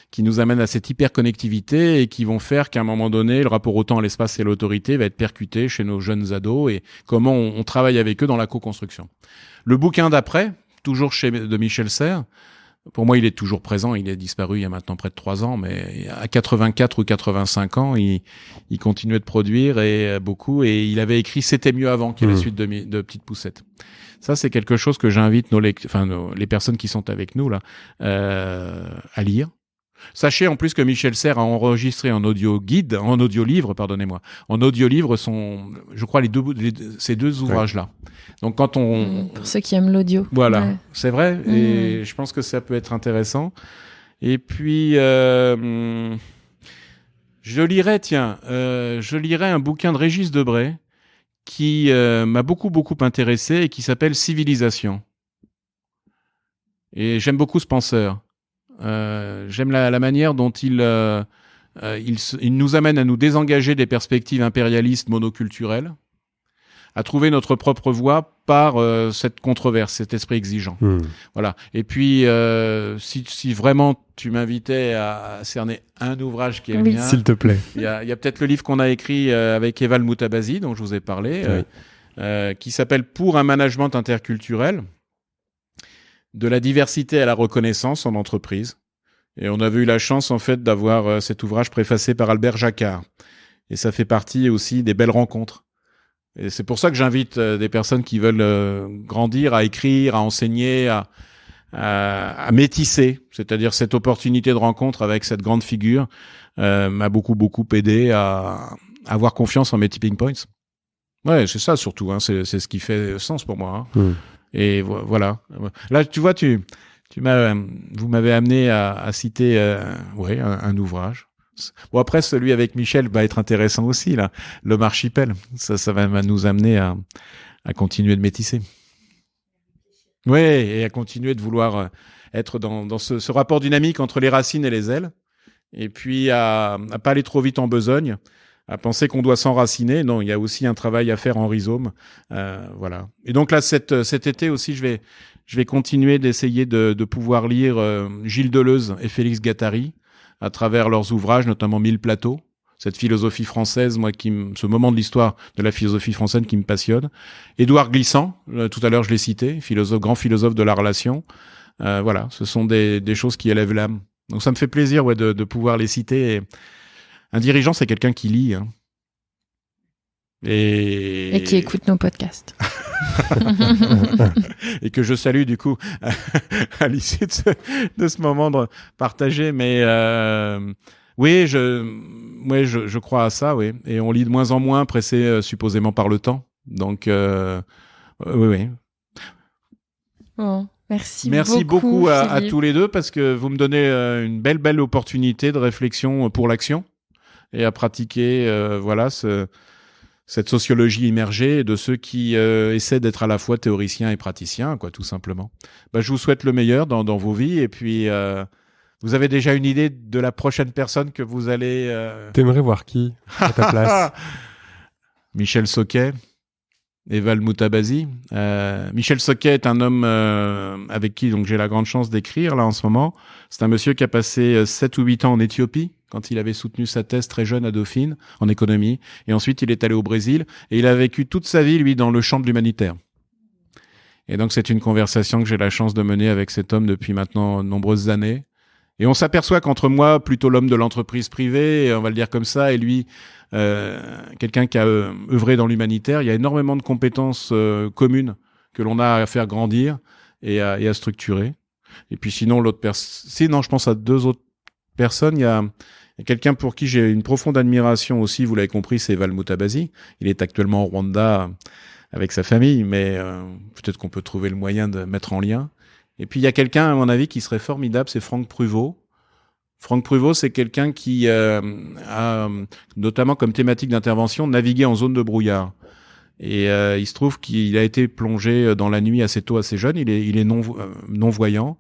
qui nous amènent à cette hyperconnectivité et qui vont faire qu'à un moment donné, le rapport au temps, à l'espace et à l'autorité va être percuté chez nos jeunes ados et comment on travaille avec eux dans la co-construction. Le bouquin d'après, toujours de Michel Serres. Pour moi, il est toujours présent. Il est disparu il y a maintenant près de 3 ans, mais à 84 ou 85 ans, il continuait de produire et beaucoup. Et il avait écrit C'était mieux avant, qui est la suite de Petite Poussette. Ça, c'est quelque chose que j'invite les personnes qui sont avec nous là à lire. Sachez en plus que Michel Serres a enregistré en audio-livre je crois, ces deux ouvrages-là. Donc quand
pour ceux qui aiment l'audio.
Voilà,
ouais.
C'est vrai, et je pense que ça peut être intéressant. Et puis, je lirai un bouquin de Régis Debray qui m'a beaucoup intéressé et qui s'appelle Civilisation. Et j'aime beaucoup ce penseur. J'aime la manière dont il nous amène à nous désengager des perspectives impérialistes monoculturelles, à trouver notre propre voie par cette controverse, cet esprit exigeant. Voilà. Et puis, si vraiment tu m'invitais à cerner un ouvrage qui est le mien,
s'il te plaît.
Il y a peut-être le livre qu'on a écrit avec Eval Moutabazi, dont je vous ai parlé, qui s'appelle Pour un management interculturel. De la diversité à la reconnaissance en entreprise. Et on avait eu la chance, en fait, d'avoir cet ouvrage préfacé par Albert Jacquard. Et ça fait partie aussi des belles rencontres. Et c'est pour ça que j'invite des personnes qui veulent grandir, à écrire, à enseigner, à métisser. C'est-à-dire cette opportunité de rencontre avec cette grande figure m'a beaucoup aidé à avoir confiance en mes tipping points. Ouais, c'est ça surtout. C'est ce qui fait sens pour moi. Et voilà. Là, tu vois, vous m'avez amené à citer, un ouvrage. Bon, après, celui avec Michel va être intéressant aussi, là. L'Homme Archipel. Ça va nous amener à continuer de métisser. Oui, et à continuer de vouloir être dans ce rapport dynamique entre les racines et les ailes. Et puis, à pas aller trop vite en besogne. À penser qu'on doit s'enraciner. Non, il y a aussi un travail à faire en rhizome. Voilà. Et donc là, cet été aussi, je vais continuer d'essayer de pouvoir lire Gilles Deleuze et Félix Guattari à travers leurs ouvrages, notamment 1000 plateaux. Cette philosophie française, ce moment de l'histoire de la philosophie française qui me passionne. Édouard Glissant, tout à l'heure je l'ai cité, grand philosophe de la relation. Voilà, ce sont des choses qui élèvent l'âme. Donc ça me fait plaisir de pouvoir les citer. Et un dirigeant, c'est quelqu'un qui lit. Et
qui écoute nos podcasts.
Et que je salue du coup à l'issue de ce moment partagé. Mais je crois à ça, oui. Et on lit de moins en moins, pressé supposément par le temps. Donc, oui.
Bon, merci
beaucoup à
Philippe.
tous les deux parce que vous me donnez une belle opportunité de réflexion pour l'action et à pratiquer cette sociologie immergée de ceux qui essaient d'être à la fois théoriciens et praticiens, quoi, tout simplement. Je vous souhaite le meilleur dans vos vies et puis vous avez déjà une idée de la prochaine personne que vous allez...
T'aimerais voir qui à ta place?
Michel Soquet. Eval Moutabazi. Michel Soquet est un homme avec qui donc j'ai la grande chance d'écrire là en ce moment. C'est un monsieur qui a passé 7 ou 8 ans en Éthiopie quand il avait soutenu sa thèse très jeune à Dauphine en économie. Et ensuite, il est allé au Brésil et il a vécu toute sa vie, lui, dans le champ de l'humanitaire. Et donc, c'est une conversation que j'ai la chance de mener avec cet homme depuis maintenant de nombreuses années. Et on s'aperçoit qu'entre moi, plutôt l'homme de l'entreprise privée, on va le dire comme ça, et lui, quelqu'un qui a œuvré dans l'humanitaire, il y a énormément de compétences communes que l'on a à faire grandir et à structurer. Et puis sinon, je pense à 2 autres personnes. Il y a quelqu'un pour qui j'ai une profonde admiration aussi, vous l'avez compris, c'est Eval Moutabazi. Il est actuellement au Rwanda avec sa famille, mais peut-être qu'on peut trouver le moyen de mettre en lien. Et puis il y a quelqu'un, à mon avis, qui serait formidable, c'est Franck Pruvot. Franck Pruvot, c'est quelqu'un qui a, notamment comme thématique d'intervention, navigué en zone de brouillard. Et il se trouve qu'il a été plongé dans la nuit assez tôt, assez jeune. Il est non-voyant,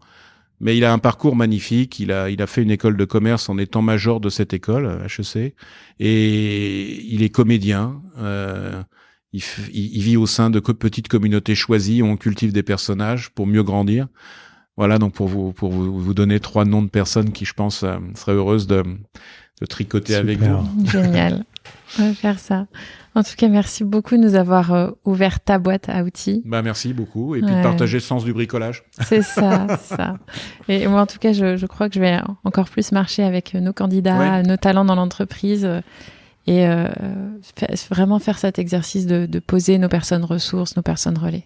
mais il a un parcours magnifique. Il a fait une école de commerce en étant major de cette école, HEC. Et il est comédien. Il vit au sein de petites communautés choisies où on cultive des personnages pour mieux grandir. Voilà, donc pour vous donner 3 noms de personnes qui, je pense, seraient heureuses de tricoter avec vous.
Génial. On va faire ça. En tout cas, merci beaucoup de nous avoir ouvert ta boîte à outils.
Merci beaucoup. Et puis de partager le sens du bricolage.
C'est ça. Et moi, en tout cas, je crois que je vais encore plus marcher avec nos candidats, nos talents dans l'entreprise. Et vraiment faire cet exercice de poser nos personnes ressources, nos personnes relais.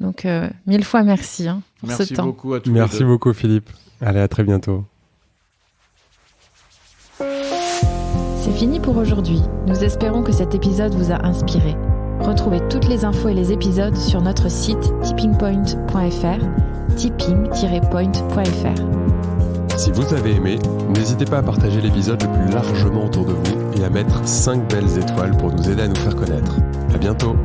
Donc, 1000 fois merci pour ce temps.
Merci beaucoup à tous.
Merci beaucoup Philippe. Allez, à très bientôt.
C'est fini pour aujourd'hui. Nous espérons que cet épisode vous a inspiré. Retrouvez toutes les infos et les épisodes sur notre site tippingpoint.fr, tipping-point.fr.
Si vous avez aimé, n'hésitez pas à partager l'épisode le plus largement autour de vous et à mettre 5 belles étoiles pour nous aider à nous faire connaître. À bientôt.